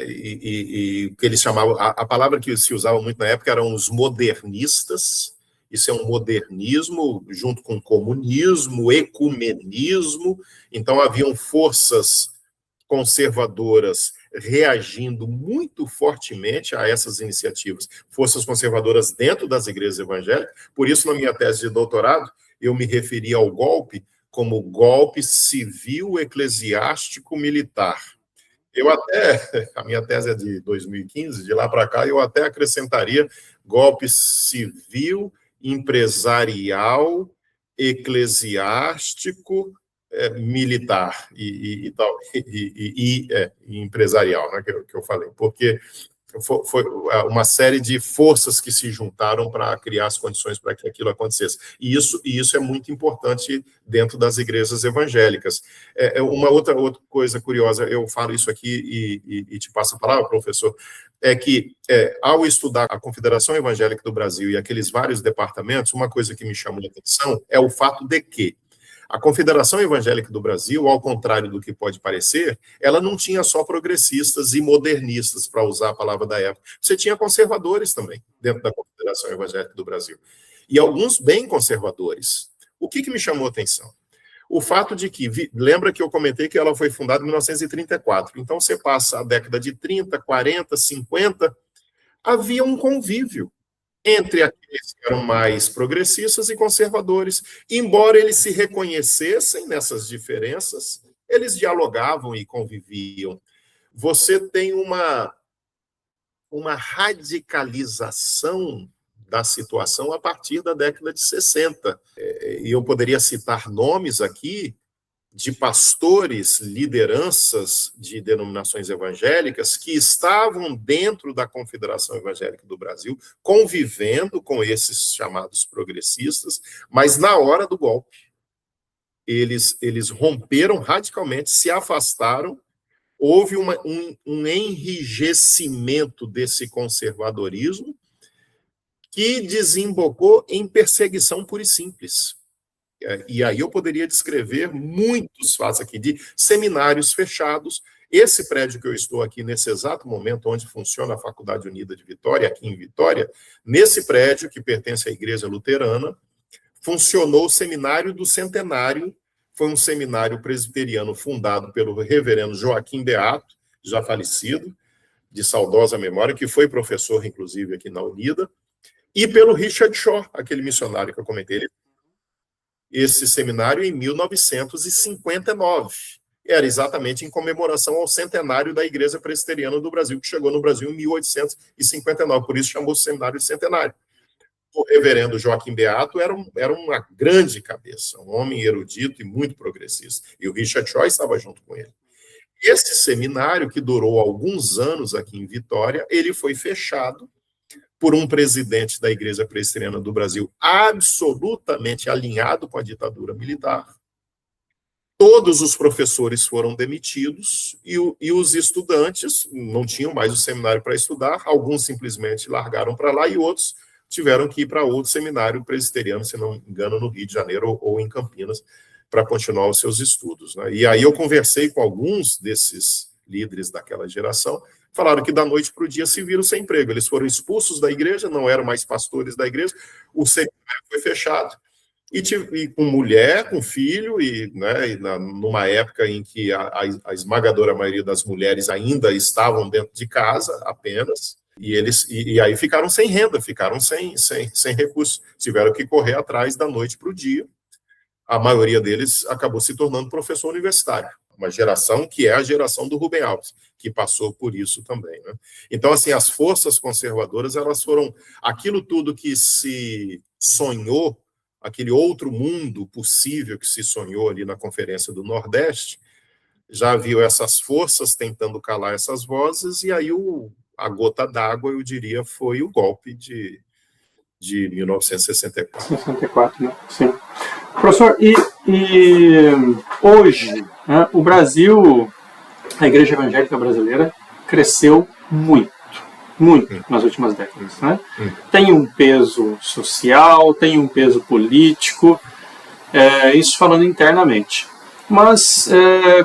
[SPEAKER 2] e o que eles chamavam, a palavra que se usava muito na época eram os modernistas. Isso é um modernismo junto com comunismo, ecumenismo. Então, haviam forças conservadoras reagindo muito fortemente a essas iniciativas, forças conservadoras dentro das igrejas evangélicas. Por isso, na minha tese de doutorado, eu me referi ao golpe como golpe civil eclesiástico militar. Eu até, a minha tese é de 2015, de lá para cá, eu até acrescentaria golpe civil, empresarial, eclesiástico, militar e tal, e empresarial, né, que eu falei, porque foi uma série de forças que se juntaram para criar as condições para que aquilo acontecesse. E isso é muito importante dentro das igrejas evangélicas. Uma outra coisa curiosa, eu falo isso aqui e te passo a palavra, professor, é que, ao estudar a Confederação Evangélica do Brasil e aqueles vários departamentos, uma coisa que me chamou a atenção é o fato de que a Confederação Evangélica do Brasil, ao contrário do que pode parecer, ela não tinha só progressistas e modernistas, para usar a palavra da época. Você tinha conservadores também, dentro da Confederação Evangélica do Brasil. E alguns bem conservadores. O que me chamou a atenção? O fato de que, lembra que eu comentei que ela foi fundada em 1934, então você passa a década de 30, 40, 50, havia um convívio entre aqueles que eram mais progressistas e conservadores. Embora eles se reconhecessem nessas diferenças, eles dialogavam e conviviam. Você tem uma radicalização da situação a partir da década de 60. E eu poderia citar nomes aqui de pastores, lideranças de denominações evangélicas que estavam dentro da Confederação Evangélica do Brasil, convivendo com esses chamados progressistas, mas na hora do golpe, eles romperam radicalmente, se afastaram, houve um enrijecimento desse conservadorismo que desembocou em perseguição pura e simples. E aí eu poderia descrever muitos fatos aqui de seminários fechados. Esse prédio que eu estou aqui nesse exato momento, onde funciona a Faculdade Unida de Vitória, aqui em Vitória, nesse prédio que pertence à Igreja Luterana, funcionou o Seminário do Centenário. Foi um seminário presbiteriano fundado pelo reverendo Joaquim Beato, já falecido, de saudosa memória, que foi professor, inclusive, aqui na Unida, e pelo Richard Shaw, aquele missionário que eu comentei. Esse seminário em 1959. Era exatamente em comemoração ao centenário da Igreja Presbiteriana do Brasil, que chegou no Brasil em 1859, por isso chamou-se Seminário de Centenário. O reverendo Joaquim Beato era uma grande cabeça, um homem erudito e muito progressista, e o Richard Shaw estava junto com ele. Esse seminário, que durou alguns anos aqui em Vitória, ele foi fechado por um presidente da Igreja Presbiteriana do Brasil absolutamente alinhado com a ditadura militar. Todos os professores foram demitidos e os estudantes não tinham mais o seminário para estudar, alguns simplesmente largaram para lá e outros tiveram que ir para outro seminário presbiteriano, se não me engano, no Rio de Janeiro ou em Campinas, para continuar os seus estudos, né? E aí eu conversei com alguns desses líderes daquela geração, falaram que da noite para o dia se viram sem emprego. Eles foram expulsos da igreja, não eram mais pastores da igreja, o seminário foi fechado, e com mulher, com filho, numa época em que a esmagadora maioria das mulheres ainda estavam dentro de casa apenas, e aí ficaram sem renda, ficaram sem recursos, tiveram que correr atrás da noite para o dia. A maioria deles acabou se tornando professor universitário, uma geração que é a geração do Rubem Alves, que passou por isso também, né? Então, assim, as forças conservadoras, elas foram aquilo tudo que se sonhou, aquele outro mundo possível que se sonhou ali na Conferência do Nordeste, já viu essas forças tentando calar essas vozes, e aí a gota d'água, eu diria, foi o golpe de 1964.
[SPEAKER 1] 64, né? Sim. Professor, e hoje, né, o Brasil, a Igreja Evangélica Brasileira, cresceu muito nas últimas décadas, né? Tem um peso social, tem um peso político, isso falando internamente. Mas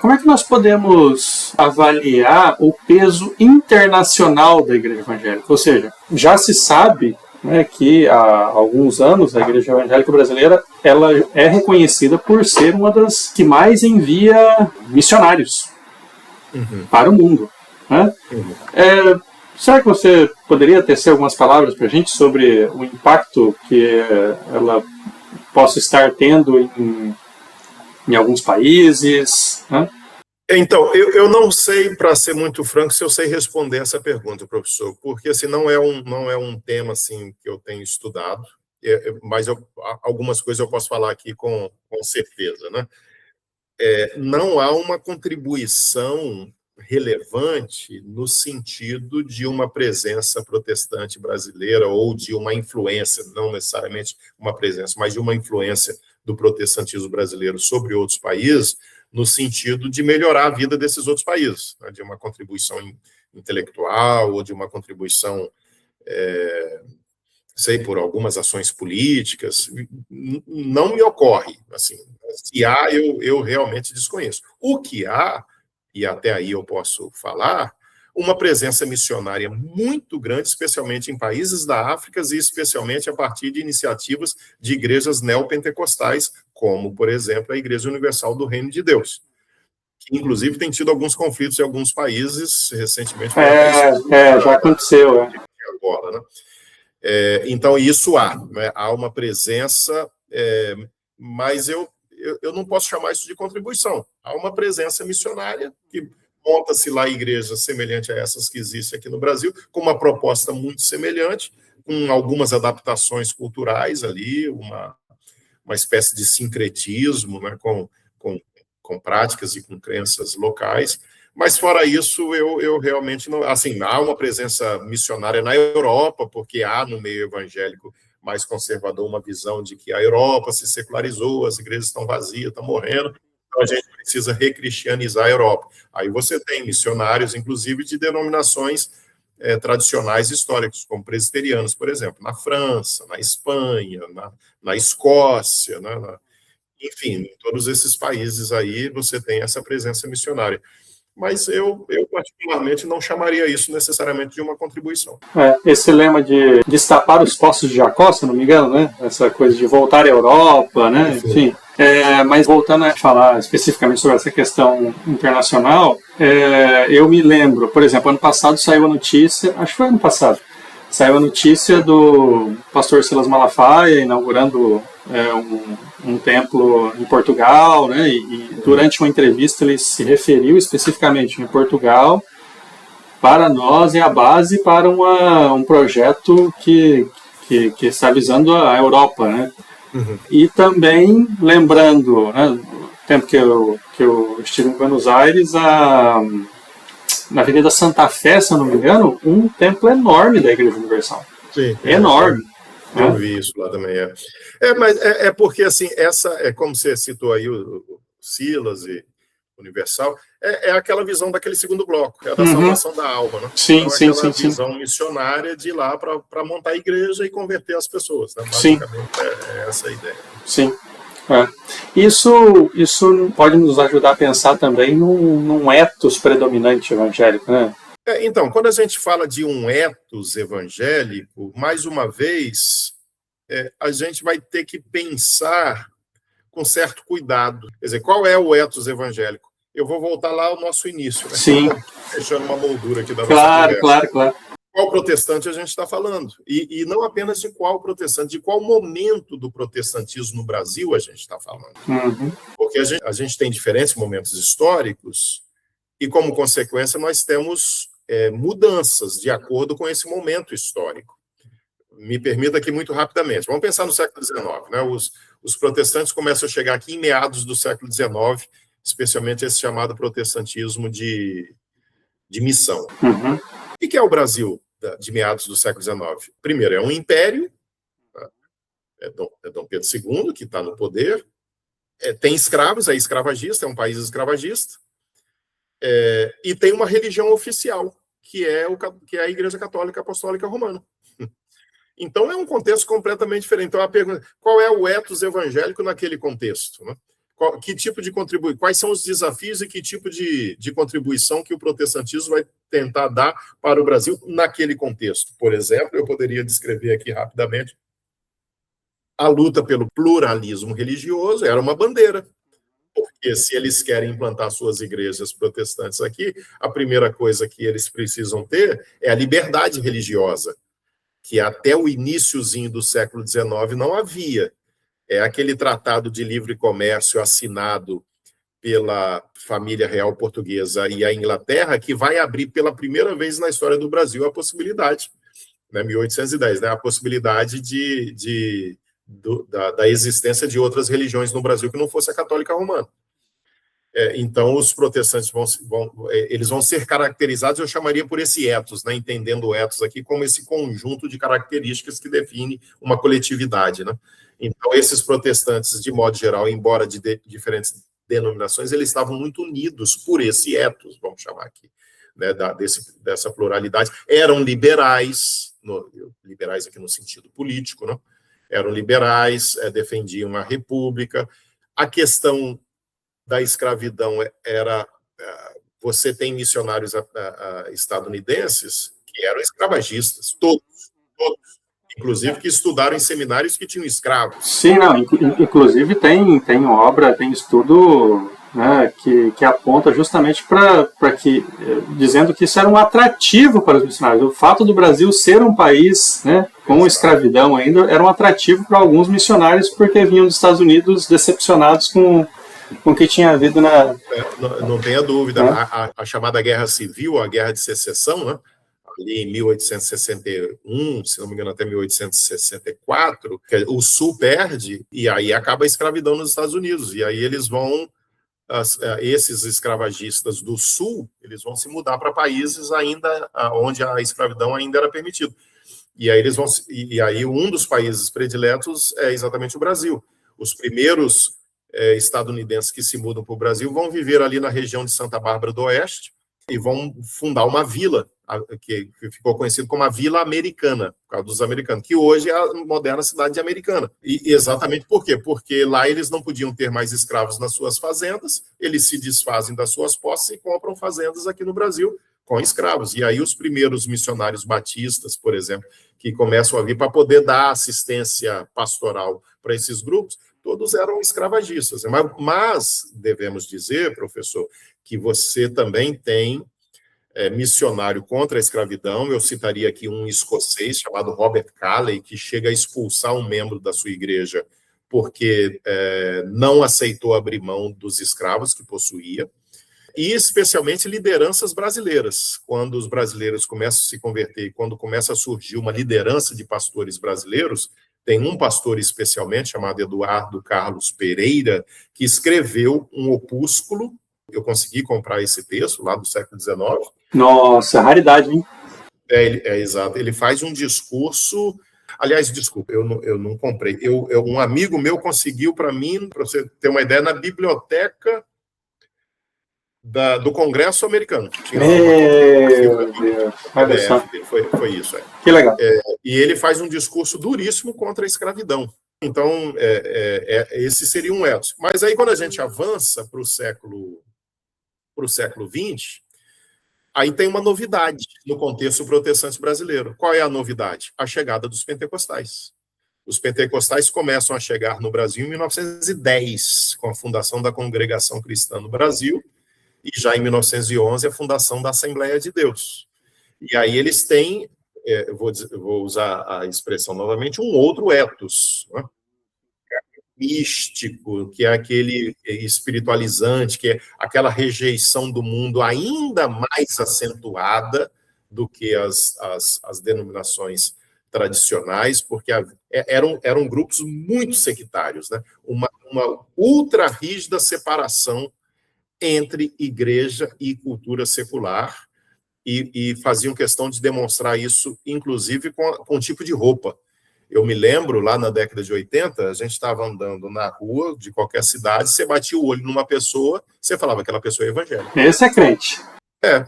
[SPEAKER 1] como é que nós podemos avaliar o peso internacional da Igreja Evangélica? Ou seja, já se sabe, né, que há alguns anos a Igreja Evangélica Brasileira ela é reconhecida por ser uma das que mais envia missionários para o mundo, né? Será que você poderia tecer algumas palavras para a gente sobre o impacto que ela possa estar tendo em alguns países, né?
[SPEAKER 2] Então, eu não sei, para ser muito franco, se eu sei responder essa pergunta, professor, porque assim, não é um tema assim, que eu tenho estudado, mas algumas coisas eu posso falar aqui com certeza, né? Não há uma contribuição relevante no sentido de uma presença protestante brasileira ou de uma influência, não necessariamente uma presença, mas de uma influência do protestantismo brasileiro sobre outros países, no sentido de melhorar a vida desses outros países, né, de uma contribuição intelectual ou de uma contribuição, sei, por algumas ações políticas, não me ocorre. Assim, se há, eu realmente desconheço. O que há, e até aí eu posso falar, uma presença missionária muito grande, especialmente em países da África e especialmente a partir de iniciativas de igrejas neopentecostais, como, por exemplo, a Igreja Universal do Reino de Deus, que inclusive tem tido alguns conflitos em alguns países recentemente.
[SPEAKER 1] Já aconteceu.
[SPEAKER 2] Agora, né? Então, isso há, né? Há uma presença, mas eu não posso chamar isso de contribuição. Há uma presença missionária que monta-se lá igreja semelhante a essas que existem aqui no Brasil, com uma proposta muito semelhante, com algumas adaptações culturais ali, uma espécie de sincretismo, né? com práticas e com crenças locais. Mas, fora isso, eu realmente não... Assim, há uma presença missionária na Europa, porque há no meio evangélico mais conservador uma visão de que a Europa se secularizou, as igrejas estão vazias, estão morrendo, então a gente precisa recristianizar a Europa. Aí você tem missionários, inclusive, de denominações tradicionais históricas, como presbiterianos, por exemplo, na França, na Espanha, na Escócia, né? Enfim, em todos esses países aí você tem essa presença missionária. Mas eu particularmente não chamaria isso necessariamente de uma contribuição.
[SPEAKER 1] Esse lema de destapar os poços de Jacó, se não me engano, né? Essa coisa de voltar à Europa, né? Enfim. Mas voltando a falar especificamente sobre essa questão internacional, eu me lembro, por exemplo, ano passado saiu a notícia, acho que foi ano passado, saiu a notícia do pastor Silas Malafaia inaugurando um templo em Portugal, né? E durante uma entrevista ele se referiu especificamente em Portugal. Para nós é a base para um projeto que está visando a Europa, né?
[SPEAKER 2] Uhum.
[SPEAKER 1] E também lembrando, né, no tempo que eu estive em Buenos Aires, na Avenida Santa Fé, se eu não me engano, um templo enorme da Igreja Universal.
[SPEAKER 2] Sim,
[SPEAKER 1] enorme.
[SPEAKER 2] Eu vi isso lá também. Mas porque, assim, como você citou aí, o Silas e Universal, é aquela visão daquele segundo bloco, da salvação da alma, né?
[SPEAKER 1] Sim,
[SPEAKER 2] então,
[SPEAKER 1] sim,
[SPEAKER 2] aquela
[SPEAKER 1] sim,
[SPEAKER 2] visão missionária de ir lá para montar a igreja e converter as pessoas, né? Basicamente é essa a ideia.
[SPEAKER 1] Sim. Isso pode nos ajudar a pensar também num ethos predominante evangélico, né?
[SPEAKER 2] Então, quando a gente fala de um ethos evangélico, mais uma vez, a gente vai ter que pensar com certo cuidado. Quer dizer, qual é o ethos evangélico? Eu vou voltar lá ao nosso início, né?
[SPEAKER 1] Sim.
[SPEAKER 2] Fechando uma moldura aqui da nossa
[SPEAKER 1] conversa. Claro.
[SPEAKER 2] Qual protestante a gente está falando? E não apenas de qual protestante, de qual momento do protestantismo no Brasil a gente está falando.
[SPEAKER 1] Uhum.
[SPEAKER 2] Porque a gente tem diferentes momentos históricos e, como consequência, nós temos mudanças de acordo com esse momento histórico. Me permita aqui muito rapidamente. Vamos pensar no século XIX. Né? Os protestantes começam a chegar aqui em meados do século XIX, especialmente esse chamado protestantismo de missão.
[SPEAKER 1] Uhum.
[SPEAKER 2] O que é o Brasil de meados do século XIX? Primeiro, é um império, é Dom Pedro II, que está no poder, tem escravos, é escravagista, é um país escravagista, e tem uma religião oficial, que é a Igreja Católica Apostólica Romana. Então, é um contexto completamente diferente. Então, a pergunta, qual é o ethos evangélico naquele contexto? Né? Que tipo de contribuição? Quais são os desafios e que tipo de contribuição que o protestantismo vai tentar dar para o Brasil naquele contexto? Por exemplo, eu poderia descrever aqui rapidamente a luta pelo pluralismo religioso, era uma bandeira. Porque se eles querem implantar suas igrejas protestantes aqui, a primeira coisa que eles precisam ter é a liberdade religiosa, que até o iniciozinho do século XIX não havia. É aquele tratado de livre comércio assinado pela família real portuguesa e a Inglaterra, que vai abrir pela primeira vez na história do Brasil a possibilidade, né, 1810, né, a possibilidade da existência de outras religiões no Brasil que não fosse a católica romana. Então, os protestantes eles vão ser caracterizados, eu chamaria por esse ethos, né, entendendo o ethos aqui como esse conjunto de características que define uma coletividade, né? Então, esses protestantes, de modo geral, embora de diferentes denominações, eles estavam muito unidos por esse ethos, vamos chamar aqui, né, dessa pluralidade. Eram liberais, liberais aqui no sentido político, né? Eram liberais, defendiam a república. A questão da escravidão era... Você tem missionários estadunidenses que eram escravagistas, todos, inclusive que estudaram em seminários que tinham escravos.
[SPEAKER 1] Sim, não, inclusive tem obra, tem estudo, né, que aponta justamente para que, dizendo que isso era um atrativo para os missionários. O fato do Brasil ser um país, né, com escravidão ainda, era um atrativo para alguns missionários, porque vinham dos Estados Unidos decepcionados com o que tinha havido na...
[SPEAKER 2] Não tenha dúvida. A chamada Guerra Civil, a Guerra de Secessão, né, ali em 1861, se não me engano, até 1864, o Sul perde e aí acaba a escravidão nos Estados Unidos. E aí eles vão, esses escravagistas do Sul, eles vão se mudar para países ainda onde a escravidão ainda era permitida. E aí um dos países prediletos é exatamente o Brasil. Os primeiros estadunidenses que se mudam para o Brasil vão viver ali na região de Santa Bárbara do Oeste e vão fundar uma vila, que ficou conhecida como a Vila Americana, por causa dos americanos, que hoje é a moderna cidade de Americana. E exatamente por quê? Porque lá eles não podiam ter mais escravos nas suas fazendas, eles se desfazem das suas posses e compram fazendas aqui no Brasil com escravos. E aí os primeiros missionários batistas, por exemplo, que começam a vir para poder dar assistência pastoral para esses grupos, todos eram escravagistas. Mas devemos dizer, professor, que você também tem missionário contra a escravidão. Eu citaria aqui um escocês chamado Robert Calley, que chega a expulsar um membro da sua igreja porque não aceitou abrir mão dos escravos que possuía. E especialmente lideranças brasileiras. Quando os brasileiros começam a se converter, quando começa a surgir uma liderança de pastores brasileiros, tem um pastor especialmente, chamado Eduardo Carlos Pereira, que escreveu um opúsculo. Eu consegui comprar esse texto lá do século XIX.
[SPEAKER 1] Nossa, raridade, hein?
[SPEAKER 2] Exato. Ele faz um discurso... Aliás, desculpa, eu não comprei. Um amigo meu conseguiu para mim, para você ter uma ideia, na biblioteca do Congresso americano.
[SPEAKER 1] Meu Deus. Olha só.
[SPEAKER 2] Foi isso.
[SPEAKER 1] Que legal.
[SPEAKER 2] E ele faz um discurso duríssimo contra a escravidão. Então, esse seria um ethos. Mas aí, quando a gente avança para o século XX, aí tem uma novidade no contexto protestante brasileiro. Qual é a novidade? A chegada dos pentecostais. Os pentecostais começam a chegar no Brasil em 1910, com a fundação da Congregação Cristã no Brasil, e já em 1911 a fundação da Assembleia de Deus. E aí eles têm, vou usar a expressão novamente, um outro ethos, né? Místico, que é aquele espiritualizante, que é aquela rejeição do mundo ainda mais acentuada do que as denominações tradicionais, porque eram grupos muito sectários, né? Uma ultra rígida separação entre igreja e cultura secular, e faziam questão de demonstrar isso, inclusive, com um tipo de roupa. Eu me lembro, lá na década de 80, a gente estava andando na rua de qualquer cidade, você batia o olho numa pessoa, você falava que aquela pessoa é evangélica.
[SPEAKER 1] Esse é crente.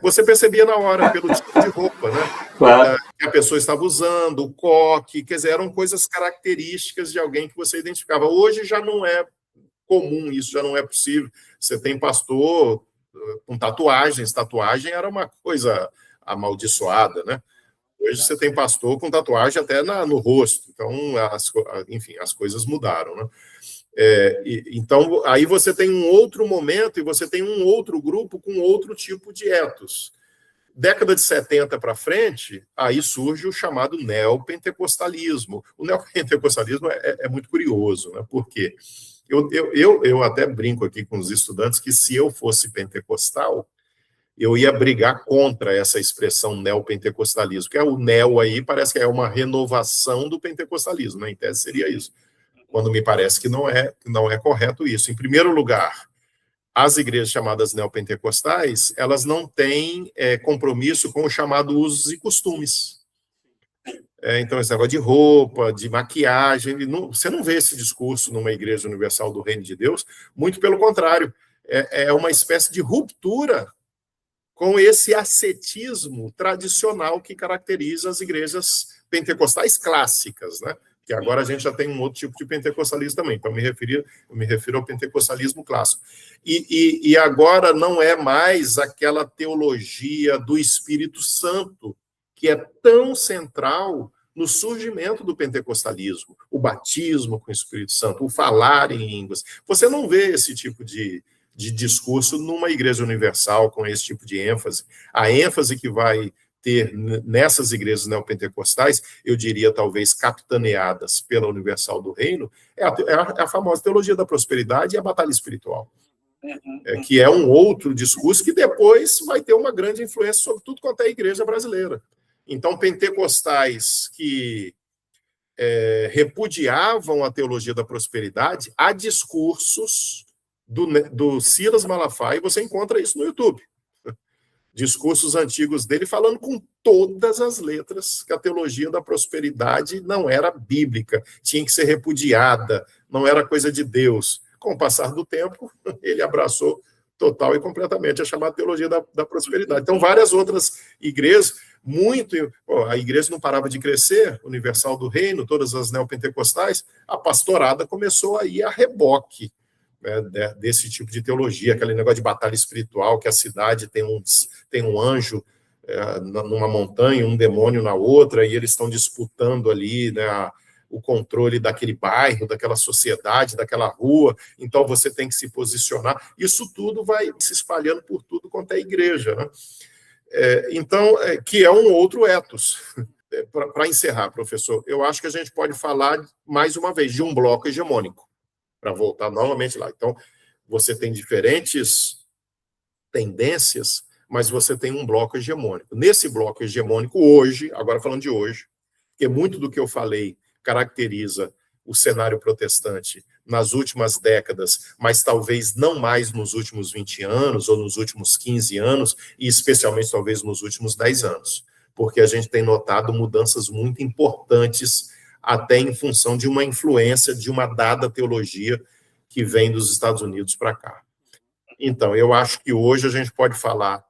[SPEAKER 2] Você percebia na hora, pelo tipo de roupa, né?
[SPEAKER 1] Claro.
[SPEAKER 2] Que a pessoa estava usando, o coque, quer dizer, eram coisas características de alguém que você identificava. Hoje já não é comum, isso já não é possível. Você tem pastor com tatuagens, tatuagem era uma coisa amaldiçoada, né? Hoje você tem pastor com tatuagem até no rosto, então, enfim, as coisas mudaram, né? Então, aí você tem um outro momento e você tem um outro grupo com outro tipo de ethos. Década de 70 para frente, aí surge o chamado neopentecostalismo. O neopentecostalismo é muito curioso, né? Porque eu até brinco aqui com os estudantes que se eu fosse pentecostal, eu ia brigar contra essa expressão neopentecostalismo, que é o neo aí, parece que é uma renovação do pentecostalismo, né? Em tese seria isso, quando me parece que não é correto isso. Em primeiro lugar, as igrejas chamadas neopentecostais, elas não têm compromisso com o chamado usos e costumes. Então, esse negócio de roupa, de maquiagem, você não vê esse discurso numa igreja universal do Reino de Deus, muito pelo contrário, é uma espécie de ruptura com esse ascetismo tradicional que caracteriza as igrejas pentecostais clássicas, né? Que agora a gente já tem um outro tipo de pentecostalismo também, então eu me refiro ao pentecostalismo clássico. E agora não é mais aquela teologia do Espírito Santo, que é tão central no surgimento do pentecostalismo, o batismo com o Espírito Santo, o falar em línguas. Você não vê esse tipo de discurso numa igreja universal com esse tipo de ênfase. A ênfase que vai ter nessas igrejas neopentecostais, eu diria talvez capitaneadas pela Universal do Reino, é a famosa teologia da prosperidade e a batalha espiritual, que é um outro discurso que depois vai ter uma grande influência sobre tudo quanto é a igreja brasileira. Então, pentecostais que repudiavam a teologia da prosperidade, há discursos do Silas Malafaia, você encontra isso no YouTube. Discursos antigos dele falando com todas as letras que a teologia da prosperidade não era bíblica, tinha que ser repudiada, não era coisa de Deus. Com o passar do tempo, ele abraçou total e completamente a chamada teologia da prosperidade. Então, várias outras igrejas, a igreja não parava de crescer, Universal do Reino, todas as neopentecostais, a pastorada começou a ir a reboque, né, desse tipo de teologia, aquele negócio de batalha espiritual, que a cidade tem um anjo numa montanha, um demônio na outra, e eles estão disputando ali, né, o controle daquele bairro, daquela sociedade, daquela rua, então você tem que se posicionar. Isso tudo vai se espalhando por tudo quanto é igreja, né? Então, que é um outro ethos. Para encerrar, professor, eu acho que a gente pode falar, mais uma vez, de um bloco hegemônico, para voltar novamente lá. Então, você tem diferentes tendências, mas você tem um bloco hegemônico. Nesse bloco hegemônico, hoje, agora falando de hoje, porque muito do que eu falei caracteriza o cenário protestante nas últimas décadas, mas talvez não mais nos últimos 20 anos, ou nos últimos 15 anos, e especialmente talvez nos últimos 10 anos, porque a gente tem notado mudanças muito importantes até em função de uma influência de uma dada teologia que vem dos Estados Unidos para cá. Então, eu acho que hoje a gente pode falar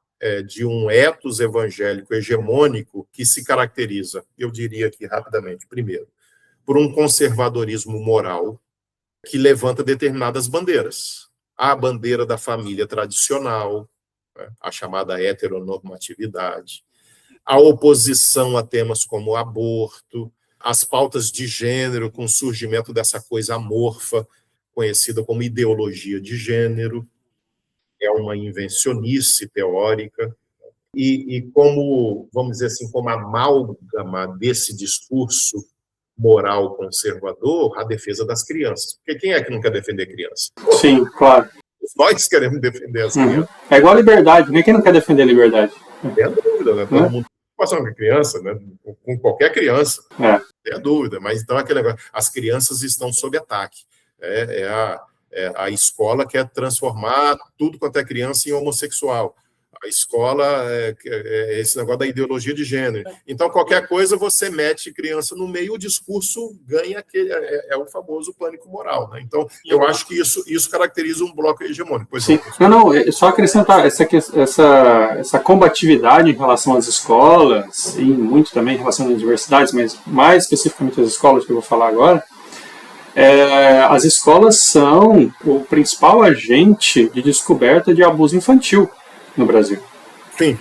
[SPEAKER 2] de um ethos evangélico hegemônico que se caracteriza, eu diria aqui rapidamente, primeiro, por um conservadorismo moral que levanta determinadas bandeiras. A bandeira da família tradicional, a chamada heteronormatividade, a oposição a temas como aborto, as pautas de gênero, com o surgimento dessa coisa amorfa, conhecida como ideologia de gênero, é uma invencionice teórica, e como, vamos dizer assim, como amálgama desse discurso moral conservador, a defesa das crianças. Porque quem é que não quer defender criança?
[SPEAKER 1] Sim, claro.
[SPEAKER 2] Nós queremos defender as crianças.
[SPEAKER 1] É igual a liberdade, né? Quem não quer defender a liberdade?
[SPEAKER 2] Tem dúvida, né? Todo mundo passa com criança, né? Com qualquer criança. Tem dúvida, mas então aquele negócio, as crianças estão sob ataque. A escola quer transformar tudo quanto é criança em homossexual. A escola esse negócio da ideologia de gênero. Então, qualquer coisa, você mete criança no meio, o discurso ganha aquele... o famoso pânico moral, né? Então, eu acho que isso caracteriza um bloco hegemônico. Pois
[SPEAKER 1] sim. Não, só acrescentar essa combatividade em relação às escolas, e muito também em relação às universidades, mas mais especificamente às escolas que eu vou falar agora. As escolas são o principal agente de descoberta de abuso infantil no Brasil.
[SPEAKER 2] Sim.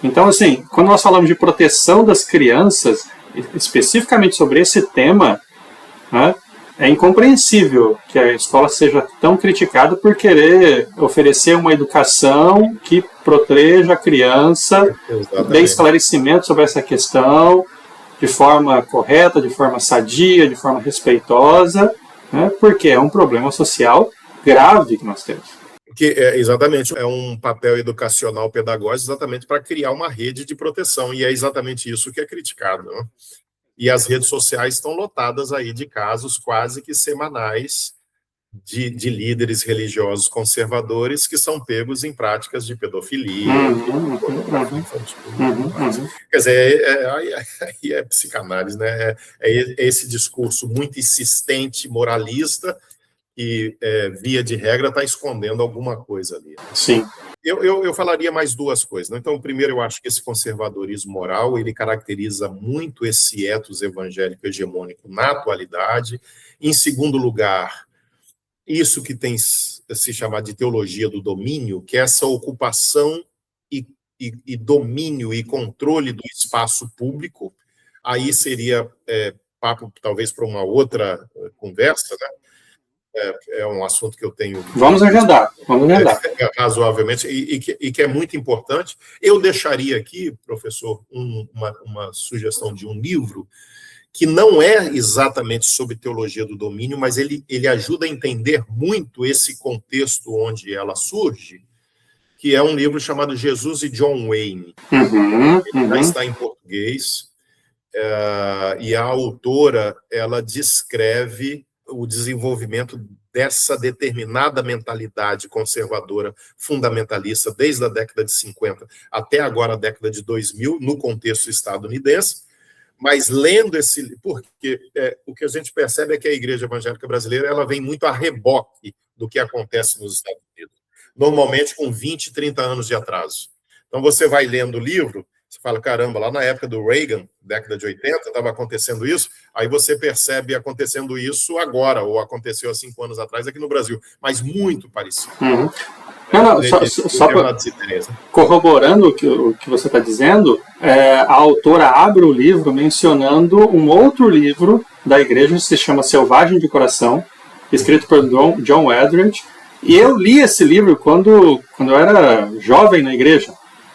[SPEAKER 1] Então, assim, quando nós falamos de proteção das crianças, especificamente sobre esse tema, é incompreensível que a escola seja tão criticada por querer oferecer uma educação que proteja a criança, dê esclarecimento sobre essa questão de forma correta, de forma sadia, de forma respeitosa, né, porque é um problema social grave que nós temos.
[SPEAKER 2] Exatamente, é um papel educacional pedagógico exatamente para criar uma rede de proteção, e é exatamente isso que é criticado, né? E as redes sociais estão lotadas aí de casos quase que semanais de líderes religiosos conservadores que são pegos em práticas de pedofilia, de pornografia infantil. Quer dizer, aí é psicanálise, né? É esse discurso muito insistente, moralista, e, via de regra, está escondendo alguma coisa ali.
[SPEAKER 1] Sim.
[SPEAKER 2] Eu falaria mais duas coisas, né? Então, primeiro, eu acho que esse conservadorismo moral, ele caracteriza muito esse ethos evangélico hegemônico na atualidade. Em segundo lugar, isso que tem se chamado de teologia do domínio, que é essa ocupação e domínio e controle do espaço público. Aí seria papo, talvez, para uma outra conversa, né? É um assunto que eu tenho...
[SPEAKER 1] Vamos agendar.
[SPEAKER 2] Razoavelmente, e que é muito importante. Eu deixaria aqui, professor, uma sugestão de um livro que não é exatamente sobre teologia do domínio, mas ele ajuda a entender muito esse contexto onde ela surge, que é um livro chamado Jesus e John Wayne. Ele já está em português, e a autora, ela descreve o desenvolvimento dessa determinada mentalidade conservadora fundamentalista desde a década de 50 até agora a década de 2000, no contexto estadunidense, mas lendo porque o que a gente percebe é que a Igreja Evangélica Brasileira ela vem muito a reboque do que acontece nos Estados Unidos, normalmente com 20, 30 anos de atraso. Então você vai lendo o livro, você fala, caramba, lá na época do Reagan, década de 80, estava acontecendo isso, aí você percebe acontecendo isso agora, ou aconteceu há 5 anos atrás aqui no Brasil, mas muito parecido.
[SPEAKER 1] Só corroborando o que você está dizendo, a autora abre o livro mencionando um outro livro da igreja que se chama Selvagem de Coração, escrito por John Eldredge, e eu li esse livro quando eu era jovem na igreja,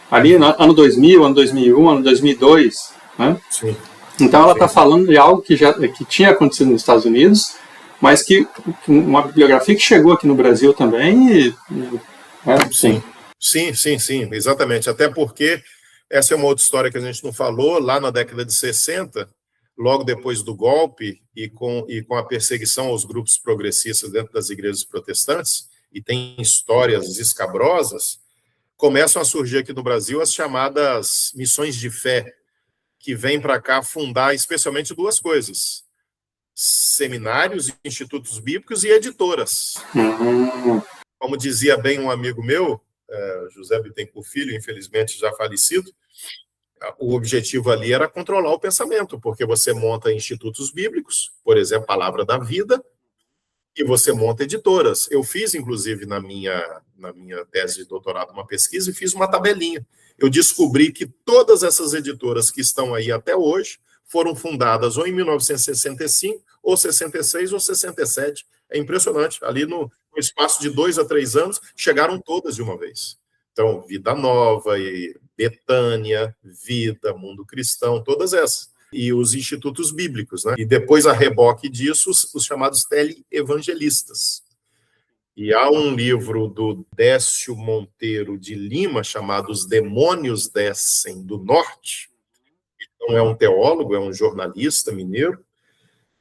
[SPEAKER 1] ali no ano 2000, ano 2001, ano 2002, né?
[SPEAKER 2] Sim.
[SPEAKER 1] Então ela está falando de algo que tinha acontecido nos Estados Unidos, mas que uma bibliografia que chegou aqui no Brasil também.
[SPEAKER 2] Sim, exatamente. Até porque essa é uma outra história que a gente não falou. Lá na década de 60, logo depois do golpe e com a perseguição aos grupos progressistas dentro das igrejas protestantes, e tem histórias escabrosas, começam a surgir aqui no Brasil as chamadas missões de fé, que vêm para cá fundar especialmente duas coisas: seminários, institutos bíblicos e editoras. Como dizia bem um amigo meu, José Bittencourt Filho, infelizmente já falecido, o objetivo ali era controlar o pensamento, porque você monta institutos bíblicos, por exemplo, Palavra da Vida, e você monta editoras. Eu fiz, inclusive, na minha tese de doutorado, uma pesquisa e fiz uma tabelinha. Eu descobri que todas essas editoras que estão aí até hoje foram fundadas ou em 1965, ou 66, ou 67. É impressionante. Ali no espaço de 2 a 3 anos, chegaram todas de uma vez. Então, Vida Nova, e Betânia, Vida, Mundo Cristão, todas essas. E os institutos bíblicos, né? E depois, a reboque disso, os chamados teleevangelistas. E há um livro do Décio Monteiro de Lima, chamado Os Demônios Descem do Norte. Então, é um teólogo, é um jornalista mineiro,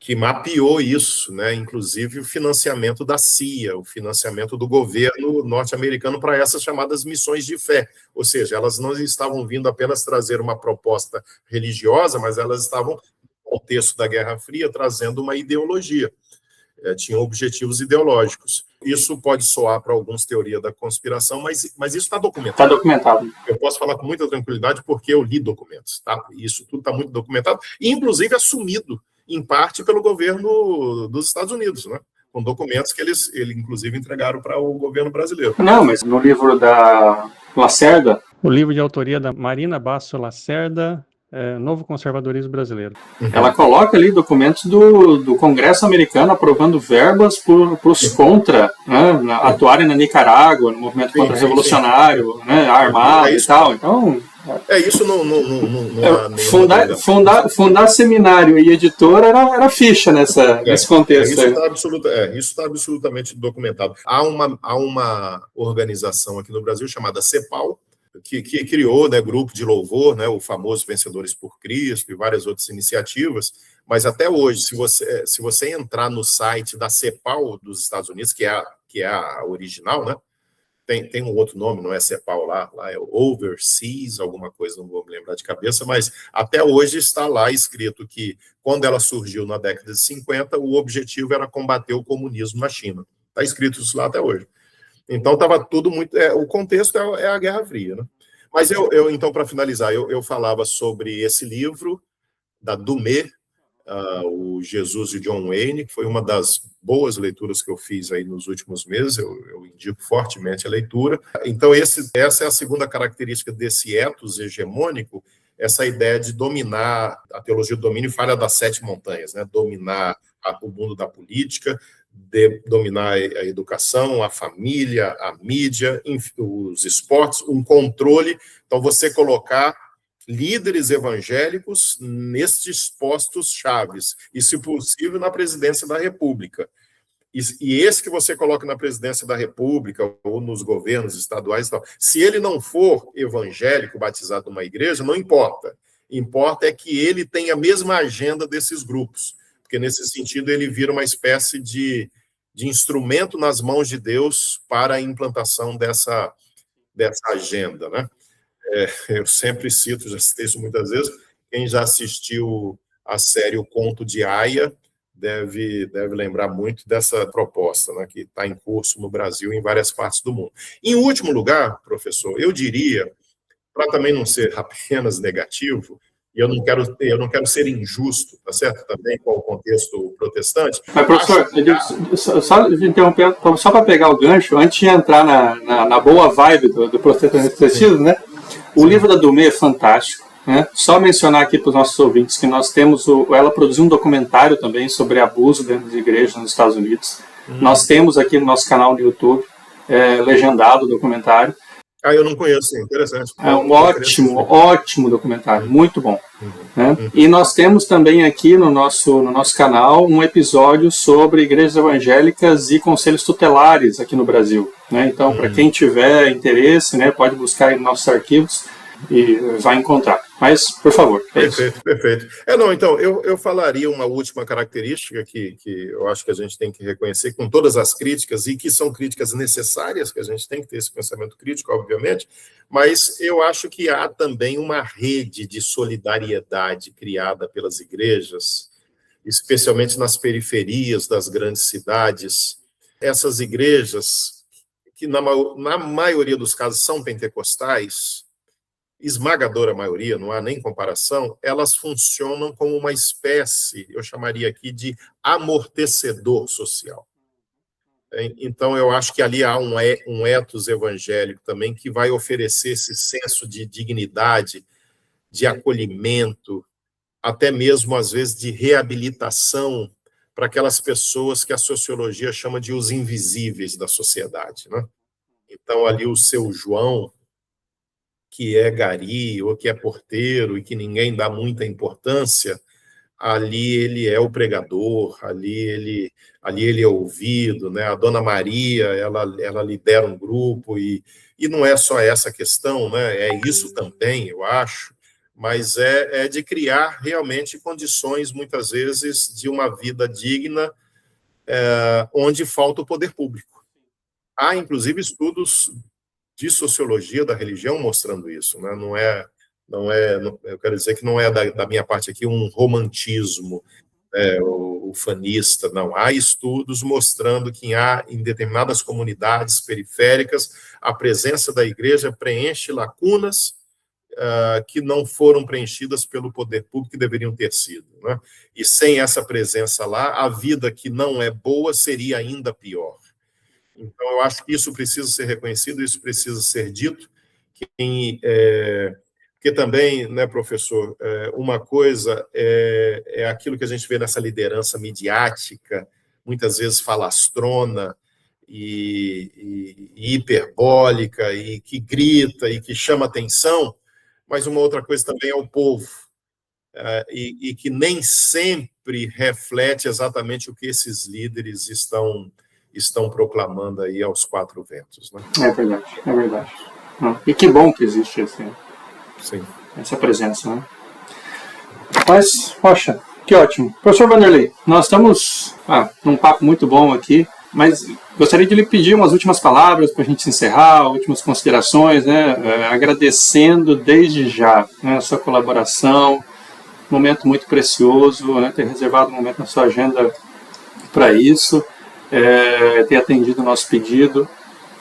[SPEAKER 2] que mapeou isso, né? Inclusive o financiamento da CIA, o financiamento do governo norte-americano para essas chamadas missões de fé. Ou seja, elas não estavam vindo apenas trazer uma proposta religiosa, mas elas estavam, no contexto da Guerra Fria, trazendo uma ideologia. Tinham objetivos ideológicos. Isso pode soar para alguns teoria da conspiração, mas isso está documentado.
[SPEAKER 1] Está documentado.
[SPEAKER 2] Eu posso falar com muita tranquilidade porque eu li documentos, tá? Isso tudo está muito documentado, e inclusive assumido em parte pelo governo dos Estados Unidos, né? Com documentos que eles inclusive entregaram para o governo brasileiro.
[SPEAKER 1] Não, mas no livro da Lacerda, o livro de autoria da Marina Basso Lacerda, Novo Conservadorismo Brasileiro. Ela coloca ali documentos do Congresso americano aprovando verbas para os contra, né, atuarem na Nicarágua, no movimento contra-revolucionário, né, armado e tal. Então,
[SPEAKER 2] isso não há nenhuma
[SPEAKER 1] fundar seminário e editora era ficha nesse contexto.
[SPEAKER 2] Isso está absolutamente documentado. Há uma organização aqui no Brasil chamada CEPAL, que criou, né, grupo de louvor, né, o famoso Vencedores por Cristo e várias outras iniciativas, mas até hoje, se você entrar no site da CEPAL dos Estados Unidos, que é a original, né, tem um outro nome, não é CEPAL lá é Overseas, alguma coisa, não vou me lembrar de cabeça, mas até hoje está lá escrito que, quando ela surgiu na década de 50, o objetivo era combater o comunismo na China. Está escrito isso lá até hoje. Então, estava tudo muito... o contexto é a Guerra Fria, né? Mas então, para finalizar, eu falava sobre esse livro, da Dumé, o Jesus de John Wayne, que foi uma das boas leituras que eu fiz aí nos últimos meses, eu indico fortemente a leitura. Então, essa é a segunda característica desse ethos hegemônico, essa ideia de dominar, a teologia do domínio fala das 7 montanhas, né? Dominar o mundo da política, dominar a educação, a família, a mídia, os esportes, um controle. Então, você colocar líderes evangélicos nestes postos chaves, e, se possível, na presidência da República. E esse que você coloca na presidência da República ou nos governos estaduais e tal, se ele não for evangélico, batizado numa igreja, não importa. Importa é que ele tenha a mesma agenda desses grupos, porque, nesse sentido, ele vira uma espécie de instrumento nas mãos de Deus para a implantação dessa agenda, né? Eu sempre cito, já citei isso muitas vezes, quem já assistiu a série O Conto de Aia deve lembrar muito dessa proposta, né, que está em curso no Brasil e em várias partes do mundo. Em último lugar, professor, eu diria, para também não ser apenas negativo, e eu não quero ser injusto, tá certo? Também com o contexto protestante.
[SPEAKER 1] Mas, professor, só interrompendo, só para pegar o gancho, antes de entrar na boa vibe do protestantismo, né? O livro da Dumé é fantástico, né? Só mencionar aqui para os nossos ouvintes que nós temos, ela produziu um documentário também sobre abuso dentro das igrejas nos Estados Unidos. Nós temos aqui no nosso canal no YouTube, legendado o documentário.
[SPEAKER 2] Eu não conheço, interessante.
[SPEAKER 1] É um ótimo documentário, muito bom. Né? E nós temos também aqui no nosso canal um episódio sobre igrejas evangélicas e conselhos tutelares aqui no Brasil. Né? Então, para quem tiver interesse, né, pode buscar aí nos nossos arquivos e vai encontrar. Mas, por favor.
[SPEAKER 2] Perfeito. Então, eu falaria uma última característica que eu acho que a gente tem que reconhecer, com todas as críticas, e que são críticas necessárias, que a gente tem que ter esse pensamento crítico, obviamente, mas eu acho que há também uma rede de solidariedade criada pelas igrejas, especialmente nas periferias das grandes cidades. Essas igrejas, que na maioria dos casos são pentecostais, esmagadora maioria, não há nem comparação, elas funcionam como uma espécie, eu chamaria aqui de amortecedor social. Então, eu acho que ali há um ethos evangélico também que vai oferecer esse senso de dignidade, de acolhimento, até mesmo, às vezes, de reabilitação para aquelas pessoas que a sociologia chama de os invisíveis da sociedade, né? Então, ali o seu João, que é gari ou que é porteiro e que ninguém dá muita importância, ali ele é o pregador, ali ele é ouvido, né? A Dona Maria, ela lidera um grupo e não é só essa questão, né? É isso também, eu acho, mas é de criar realmente condições, muitas vezes, de uma vida digna, onde falta o poder público. Há, inclusive, estudos de sociologia da religião mostrando isso, né? Eu quero dizer que não é da minha parte aqui um romantismo ufanista, não. Há estudos mostrando que em determinadas comunidades periféricas a presença da igreja preenche lacunas que não foram preenchidas pelo poder público que deveriam ter sido, né? E sem essa presença lá, a vida que não é boa seria ainda pior. Então, eu acho que isso precisa ser reconhecido, isso precisa ser dito. Porque também, né, professor, uma coisa é aquilo que a gente vê nessa liderança midiática, muitas vezes falastrona e hiperbólica, e que grita e que chama atenção, mas uma outra coisa também é o povo, e que nem sempre reflete exatamente o que esses líderes estão proclamando aí aos quatro ventos. Né?
[SPEAKER 1] É verdade, é verdade. E que bom que existe
[SPEAKER 2] Sim.
[SPEAKER 1] essa presença, né? Mas, poxa, que ótimo. Professor Vanderlei, nós estamos num papo muito bom aqui, mas gostaria de lhe pedir umas últimas palavras para a gente encerrar, últimas considerações, né? Agradecendo desde já, né, a sua colaboração, momento muito precioso, né, ter reservado um momento na sua agenda para isso, ter atendido o nosso pedido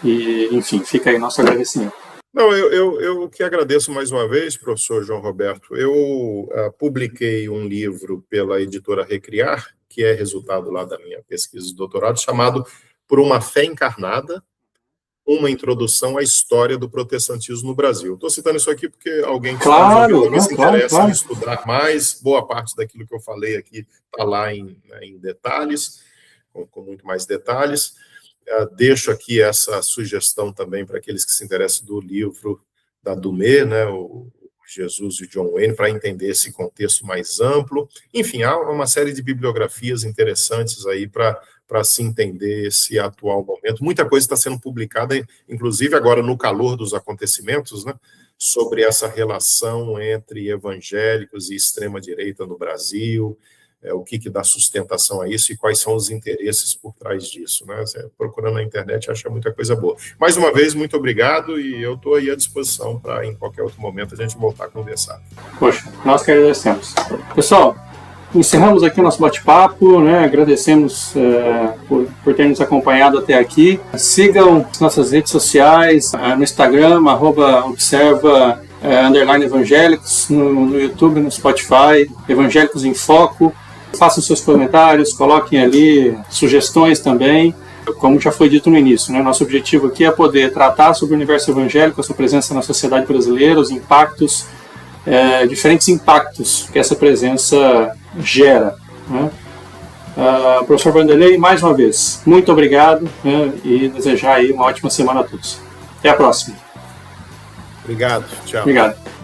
[SPEAKER 1] e, enfim, fica aí nosso agradecimento.
[SPEAKER 2] Não, eu que agradeço mais uma vez, professor João Roberto. Eu publiquei um livro pela editora Recriar, que é resultado lá da minha pesquisa de doutorado, chamado Por uma Fé Encarnada, uma introdução à história do protestantismo no Brasil. Estou citando isso aqui porque alguém que está nos ouvindo se interessa em estudar mais. Boa parte daquilo que eu falei aqui está lá em detalhes, com muito mais detalhes. Deixo aqui essa sugestão também para aqueles que se interessam do livro da Dumé, né, o Jesus e John Wayne, para entender esse contexto mais amplo. Enfim, há uma série de bibliografias interessantes aí para se entender esse atual momento. Muita coisa está sendo publicada, inclusive agora no calor dos acontecimentos, né, sobre essa relação entre evangélicos e extrema-direita no Brasil, o que dá sustentação a isso e quais são os interesses por trás disso. Né? Você, procurando na internet, acha muita coisa boa. Mais uma vez, muito obrigado e eu estou aí à disposição para, em qualquer outro momento, a gente voltar a conversar.
[SPEAKER 1] Poxa, nós que agradecemos. Pessoal, encerramos aqui o nosso bate-papo, né? Agradecemos por ter nos acompanhado até aqui. Sigam as nossas redes sociais, no Instagram, @observa_evangélicos, no YouTube, no Spotify, Evangélicos em Foco. Façam seus comentários, coloquem ali sugestões também. Como já foi dito no início, né, nosso objetivo aqui é poder tratar sobre o universo evangélico, a sua presença na sociedade brasileira, os impactos, diferentes impactos que essa presença gera. Né? Professor Vanderlei, mais uma vez, muito obrigado, né, e desejar aí uma ótima semana a todos. Até a próxima.
[SPEAKER 2] Obrigado. Tchau.
[SPEAKER 1] Obrigado.